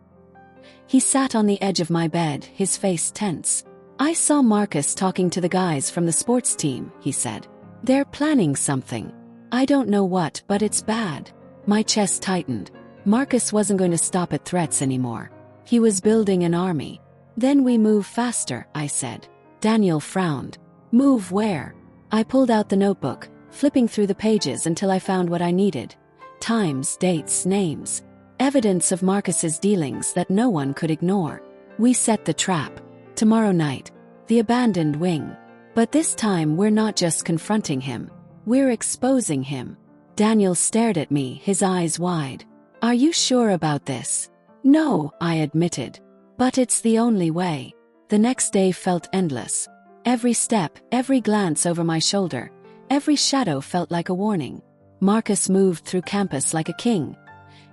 He sat on the edge of my bed, his face tense. "I saw Marcus talking to the guys from the sports team," he said. "They're planning something. I don't know what, but it's bad." My chest tightened. Marcus wasn't going to stop at threats anymore. He was building an army. "Then we move faster," I said. Daniel frowned. "Move where?" I pulled out the notebook, flipping through the pages until I found what I needed. times, dates, names. Evidence of Marcus's dealings that no one could ignore. We set the trap. Tomorrow night. The abandoned wing. But this time we're not just confronting him. We're exposing him. Daniel stared at me, his eyes wide. Are you sure about this? No, I admitted. But it's the only way. The next day felt endless. Every step, every glance over my shoulder, every shadow felt like a warning. Marcus moved through campus like a king.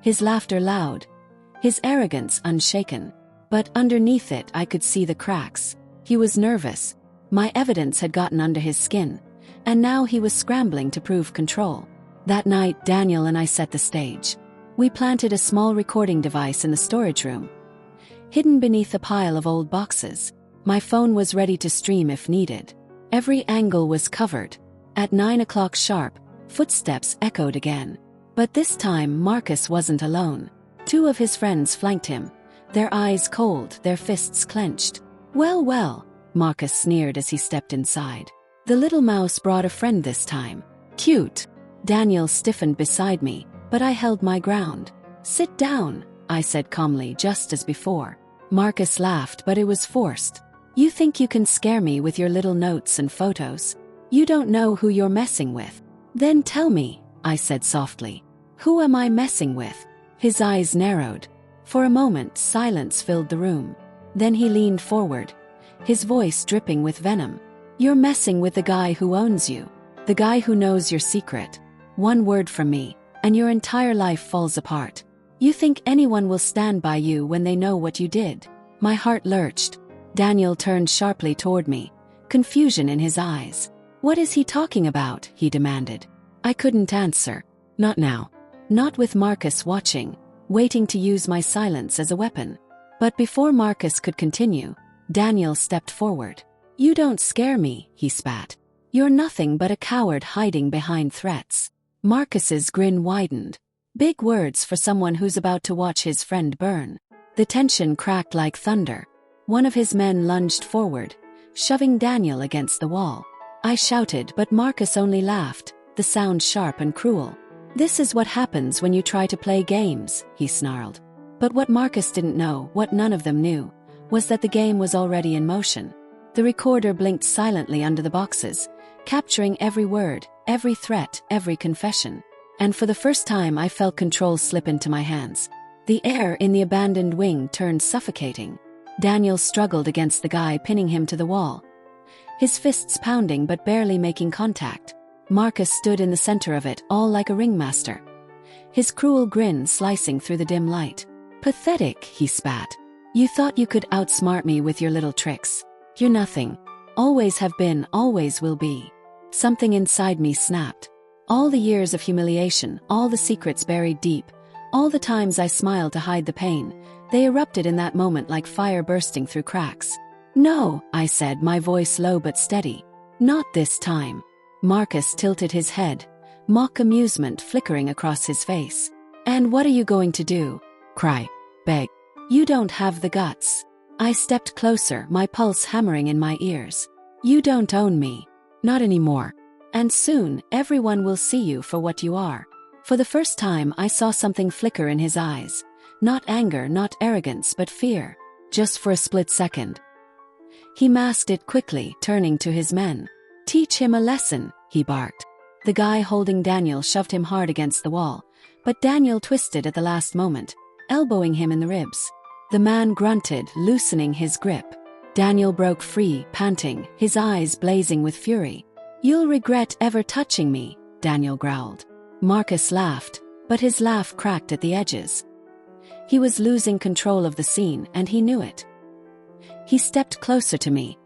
His laughter loud. His arrogance unshaken. But underneath it I could see the cracks. He was nervous. My evidence had gotten under his skin. And now he was scrambling to prove control. That night Daniel and I set the stage. We planted a small recording device in the storage room. Hidden beneath a pile of old boxes. My phone was ready to stream if needed. Every angle was covered. At 9 o'clock sharp, footsteps echoed again. But this time Marcus wasn't alone. 2 of his friends flanked him, their eyes cold, their fists clenched. Well, well, Marcus sneered as he stepped inside. The little mouse brought a friend this time. Cute. Daniel stiffened beside me, but I held my ground. Sit down, I said calmly, just as before. Marcus laughed, but it was forced. You think you can scare me with your little notes and photos? You don't know who you're messing with. Then tell me, I said softly. Who am I messing with? His eyes narrowed. For a moment, silence filled the room. Then he leaned forward, his voice dripping with venom. You're messing with the guy who owns you. The guy who knows your secret. One word from me, and your entire life falls apart. You think anyone will stand by you when they know what you did? My heart lurched. Daniel turned sharply toward me, confusion in his eyes. What is he talking about? He demanded. I couldn't answer. Not now. Not with Marcus watching, waiting to use my silence as a weapon. But before Marcus could continue, Daniel stepped forward. You don't scare me, he spat. You're nothing but a coward hiding behind threats. Marcus's grin widened. Big words for someone who's about to watch his friend burn. The tension cracked like thunder. One of his men lunged forward, shoving Daniel against the wall. I shouted, but Marcus only laughed, the sound sharp and cruel. This is what happens when you try to play games, he snarled. But what Marcus didn't know, what none of them knew, was that the game was already in motion. The recorder blinked silently under the boxes, capturing every word, every threat, every confession. And for the first time I felt control slip into my hands. The air in the abandoned wing turned suffocating. Daniel struggled against the guy pinning him to the wall, his fists pounding but barely making contact. Marcus stood in the center of it, all like a ringmaster, his cruel grin slicing through the dim light. Pathetic, he spat. You thought you could outsmart me with your little tricks. You're nothing. Always have been, always will be. Something inside me snapped. All the years of humiliation, all the secrets buried deep, all the times I smiled to hide the pain, they erupted in that moment like fire bursting through cracks. No, I said, my voice low but steady. Not this time. Marcus tilted his head, mock amusement flickering across his face. And what are you going to do? Cry. Beg. You don't have the guts. I stepped closer, my pulse hammering in my ears. You don't own me. Not anymore. And soon, everyone will see you for what you are. For the first time I saw something flicker in his eyes. Not anger, not arrogance, but fear. Just for a split second. He masked it quickly, turning to his men. Teach him a lesson, he barked. The guy holding Daniel shoved him hard against the wall, but Daniel twisted at the last moment, elbowing him in the ribs. The man grunted, loosening his grip. Daniel broke free, panting, his eyes blazing with fury. You'll regret ever touching me, Daniel growled. Marcus laughed, but his laugh cracked at the edges. He was losing control of the scene, and he knew it. He stepped closer to me,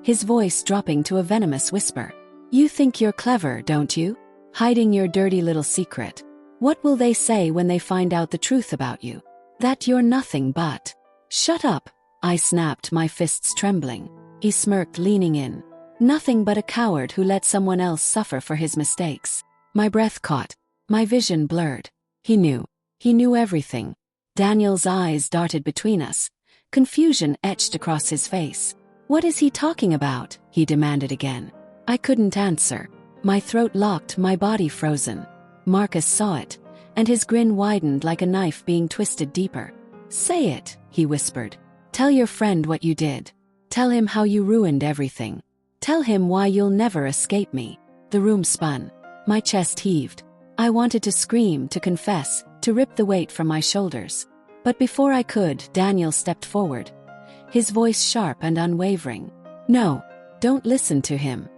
his voice dropping to a venomous whisper. You think you're clever, don't you? Hiding your dirty little secret. What will they say when they find out the truth about you? That you're nothing but... Shut up, I snapped, my fists trembling. He smirked, leaning in. Nothing but a coward who let someone else suffer for his mistakes. My breath caught, my vision blurred. He knew. He knew everything. Daniel's eyes darted between us. Confusion etched across his face. What is he talking about? He demanded again. I couldn't answer. My throat locked, my body frozen. Marcus saw it, and his grin widened like a knife being twisted deeper. "Say it," he whispered. "Tell your friend what you did. Tell him how you ruined everything. Tell him why you'll never escape me." The room spun. My chest heaved. I wanted to scream, to confess, to rip the weight from my shoulders. But before I could, Daniel stepped forward, his voice sharp and unwavering. "No, don't listen to him.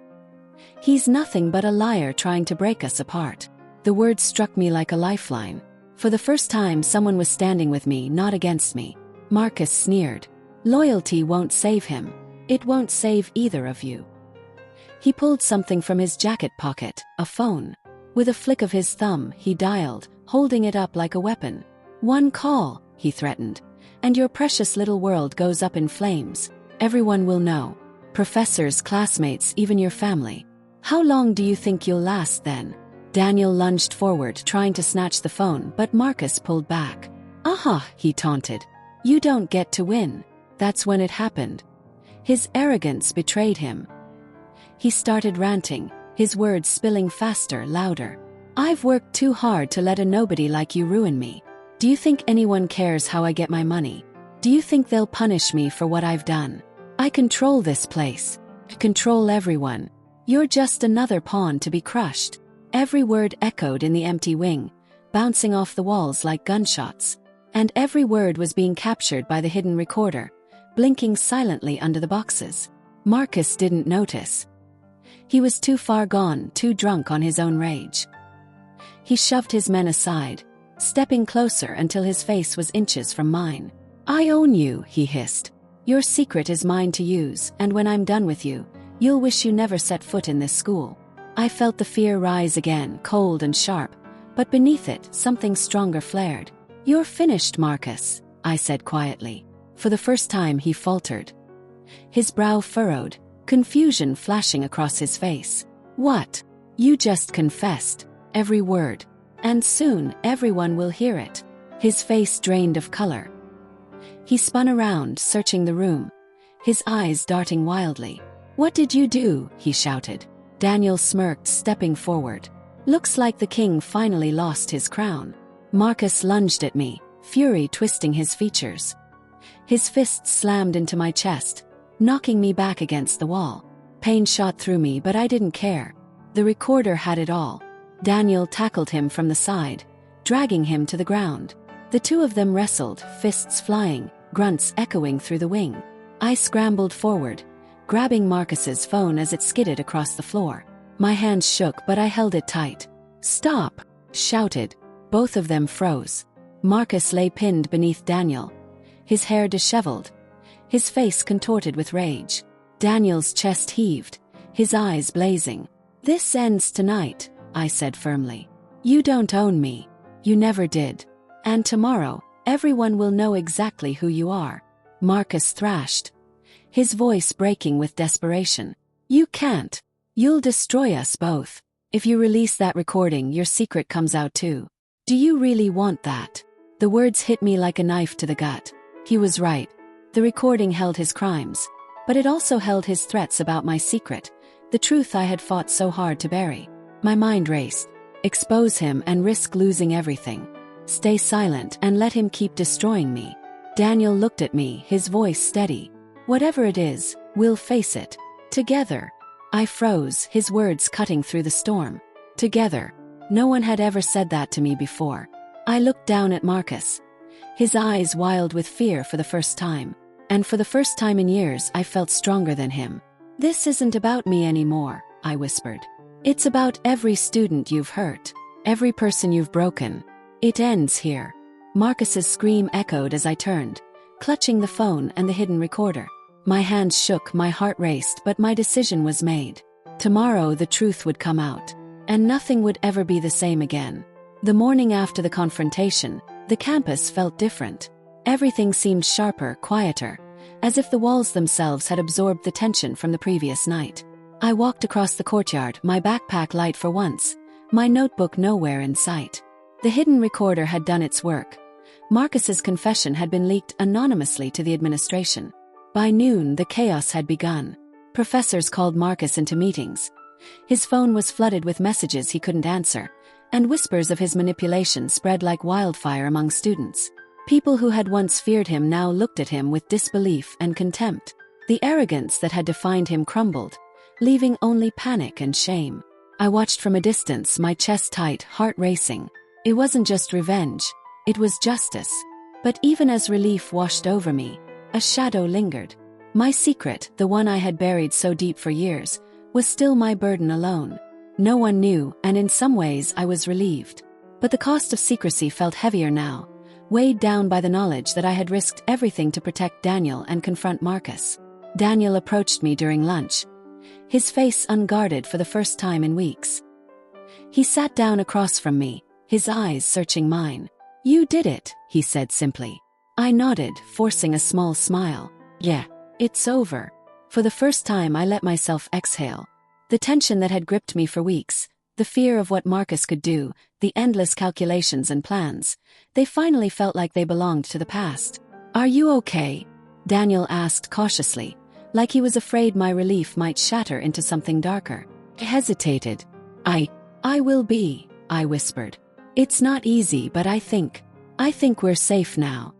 He's nothing but a liar trying to break us apart." The words struck me like a lifeline. For the first time, someone was standing with me, not against me. Marcus sneered. "Loyalty won't save him. It won't save either of you." He pulled something from his jacket pocket, a phone. With a flick of his thumb, he dialed, holding it up like a weapon. "One call," he threatened, "and your precious little world goes up in flames. Everyone will know. Professors, classmates, even your family. How long do you think you'll last then?" Daniel lunged forward, trying to snatch the phone, but Marcus pulled back. "Aha," he taunted. "You don't get to win." That's when it happened. His arrogance betrayed him. He started ranting, his words spilling faster, louder. "I've worked too hard to let a nobody like you ruin me. Do you think anyone cares how I get my money? Do you think they'll punish me for what I've done? I control this place. I control everyone. You're just another pawn to be crushed." Every word echoed in the empty wing, bouncing off the walls like gunshots. And every word was being captured by the hidden recorder, blinking silently under the boxes. Marcus didn't notice. He was too far gone, too drunk on his own rage. He shoved his men aside, stepping closer until his face was inches from mine. "I own you," he hissed. "Your secret is mine to use, and when I'm done with you, you'll wish you never set foot in this school." I felt the fear rise again, cold and sharp, but beneath it, something stronger flared. "You're finished, Marcus," I said quietly. For the first time, he faltered. His brow furrowed, confusion flashing across his face. "What? You just confessed. Every word. And soon, everyone will hear it." His face drained of color. He spun around, searching the room, his eyes darting wildly. "What did you do?" he shouted. Daniel smirked, stepping forward. "Looks like the king finally lost his crown." Marcus lunged at me, fury twisting his features. His fists slammed into my chest, knocking me back against the wall. Pain shot through me, but I didn't care. The recorder had it all. Daniel tackled him from the side, dragging him to the ground. The two of them wrestled, fists flying, grunts echoing through the wing. I scrambled forward, grabbing Marcus's phone as it skidded across the floor. My hands shook, but I held it tight. "Stop!" shouted. Both of them froze. Marcus lay pinned beneath Daniel, his hair disheveled, his face contorted with rage. Daniel's chest heaved, his eyes blazing. "This ends tonight," I said firmly. "You don't own me. You never did. And tomorrow, everyone will know exactly who you are." Marcus thrashed, his voice breaking with desperation. "You can't. You'll destroy us both. If you release that recording, your secret comes out too. Do you really want that?" The words hit me like a knife to the gut. He was right. The recording held his crimes, but it also held his threats about my secret, the truth I had fought so hard to bury. My mind raced. Expose him and risk losing everything. Stay silent and let him keep destroying me. Daniel looked at me, his voice steady. "Whatever it is, we'll face it. Together." I froze, his words cutting through the storm. Together. No one had ever said that to me before. I looked down at Marcus, his eyes wild with fear for the first time. And for the first time in years, I felt stronger than him. "This isn't about me anymore," I whispered. "It's about every student you've hurt, every person you've broken. It ends here." Marcus's scream echoed as I turned, clutching the phone and the hidden recorder. My hands shook, my heart raced, but my decision was made. Tomorrow the truth would come out, and nothing would ever be the same again. The morning after the confrontation, the campus felt different. Everything seemed sharper, quieter, as if the walls themselves had absorbed the tension from the previous night. I walked across the courtyard, my backpack light for once, my notebook nowhere in sight. The hidden recorder had done its work. Marcus's confession had been leaked anonymously to the administration. By noon, the chaos had begun. Professors called Marcus into meetings. His phone was flooded with messages he couldn't answer, and whispers of his manipulation spread like wildfire among students. People who had once feared him now looked at him with disbelief and contempt. The arrogance that had defined him crumbled, leaving only panic and shame. I watched from a distance, my chest tight, heart racing. It wasn't just revenge, it was justice. But even as relief washed over me, a shadow lingered. My secret, the one I had buried so deep for years, was still my burden alone. No one knew, and in some ways I was relieved. But the cost of secrecy felt heavier now, weighed down by the knowledge that I had risked everything to protect Daniel and confront Marcus. Daniel approached me during lunch, his face unguarded for the first time in weeks. He sat down across from me, his eyes searching mine. "You did it," he said simply. I nodded, forcing a small smile. "Yeah, it's over." For the first time I let myself exhale. The tension that had gripped me for weeks, the fear of what Marcus could do, the endless calculations and plans, they finally felt like they belonged to the past. "Are you okay?" Daniel asked cautiously, like he was afraid my relief might shatter into something darker. I hesitated. I will be," I whispered. "It's not easy, but I think we're safe now."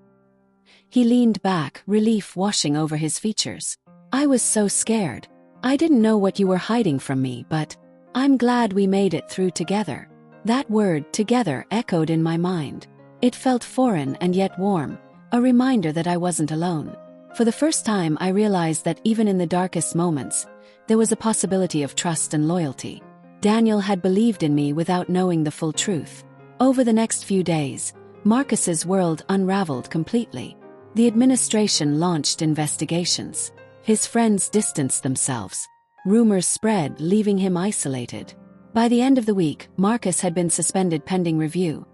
He leaned back, relief washing over his features. "I was so scared. I didn't know what you were hiding from me, but I'm glad we made it through together." That word, together, echoed in my mind. It felt foreign and yet warm, a reminder that I wasn't alone. For the first time I realized that even in the darkest moments, there was a possibility of trust and loyalty. Daniel had believed in me without knowing the full truth. Over the next few days, Marcus's world unraveled completely. The administration launched investigations. His friends distanced themselves. Rumors spread, leaving him isolated. By the end of the week, Marcus had been suspended pending review.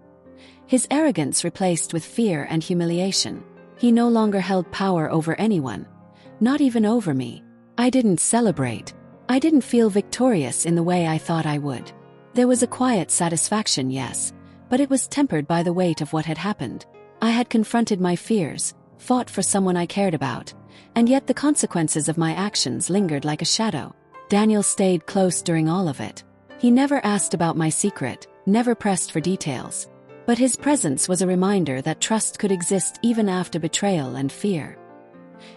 His arrogance replaced with fear and humiliation. He no longer held power over anyone, not even over me. I didn't celebrate. I didn't feel victorious in the way I thought I would. There was a quiet satisfaction, yes, but it was tempered by the weight of what had happened. I had confronted my fears, fought for someone I cared about, and yet the consequences of my actions lingered like a shadow. Daniel stayed close during all of it. He never asked about my secret, never pressed for details. But his presence was a reminder that trust could exist even after betrayal and fear.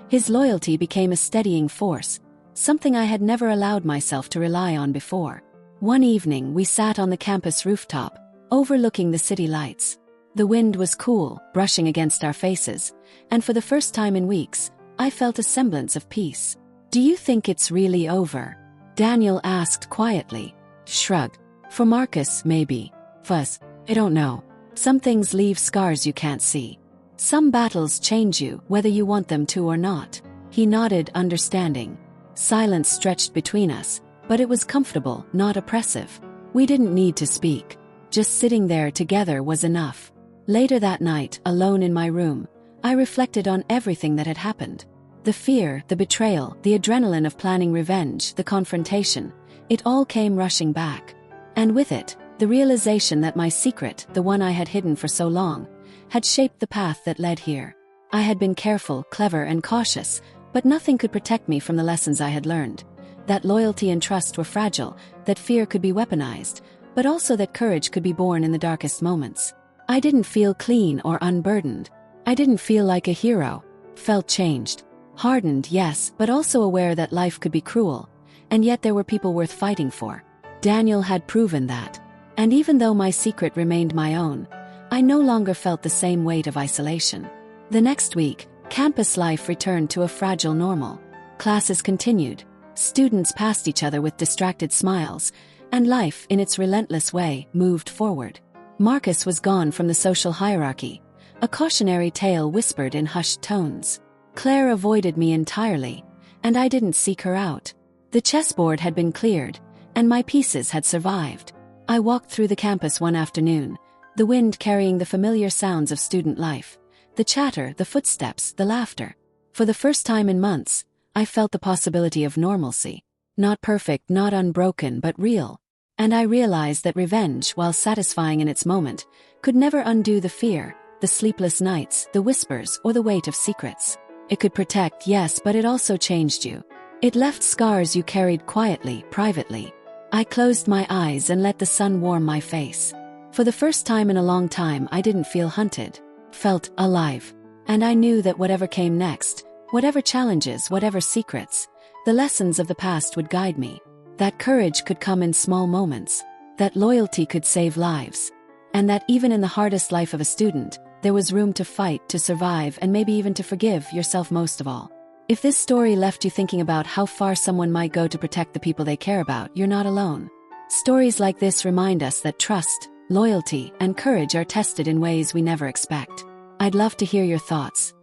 His loyalty became a steadying force, something I had never allowed myself to rely on before. One evening we sat on the campus rooftop, overlooking the city lights. The wind was cool, brushing against our faces, and for the first time in weeks, I felt a semblance of peace. "Do you think it's really over?" Daniel asked quietly. Shrugged. "For Marcus, maybe. For us, I don't know. Some things leave scars you can't see. Some battles change you, whether you want them to or not." He nodded, understanding. Silence stretched between us, but it was comfortable, not oppressive. We didn't need to speak. Just sitting there together was enough. Later that night, alone in my room, I reflected on everything that had happened. The fear, the betrayal, the adrenaline of planning revenge, the confrontation, it all came rushing back. And with it, the realization that my secret, the one I had hidden for so long, had shaped the path that led here. I had been careful, clever, and cautious, but nothing could protect me from the lessons I had learned. That loyalty and trust were fragile, that fear could be weaponized, but also that courage could be born in the darkest moments. I didn't feel clean or unburdened. I didn't feel like a hero. Felt changed. Hardened, yes, but also aware that life could be cruel, and yet there were people worth fighting for. Daniel had proven that. And even though my secret remained my own, I no longer felt the same weight of isolation. The next week, campus life returned to a fragile normal. Classes continued, students passed each other with distracted smiles, and life, in its relentless way, moved forward. Marcus was gone from the social hierarchy, a cautionary tale whispered in hushed tones. Claire avoided me entirely, and I didn't seek her out. The chessboard had been cleared, and my pieces had survived. I walked through the campus one afternoon, the wind carrying the familiar sounds of student life, the chatter, the footsteps, the laughter. For the first time in months, I felt the possibility of normalcy. Not perfect, not unbroken, but real. And I realized that revenge, while satisfying in its moment, could never undo the fear, the sleepless nights, the whispers, or the weight of secrets. It could protect, yes, but it also changed you. It left scars you carried quietly, privately. I closed my eyes and let the sun warm my face. For the first time in a long time, I didn't feel hunted. Felt alive. And I knew that whatever came next, whatever challenges, whatever secrets, the lessons of the past would guide me. That courage could come in small moments. That loyalty could save lives. And that even in the hardest life of a student, there was room to fight, to survive, and maybe even to forgive yourself most of all. If this story left you thinking about how far someone might go to protect the people they care about, you're not alone. Stories like this remind us that trust, loyalty, and courage are tested in ways we never expect. I'd love to hear your thoughts.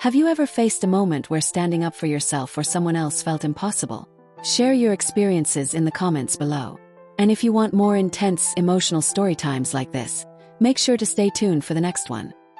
Have you ever faced a moment where standing up for yourself or someone else felt impossible? Share your experiences in the comments below. And if you want more intense, emotional story times like this, make sure to stay tuned for the next one.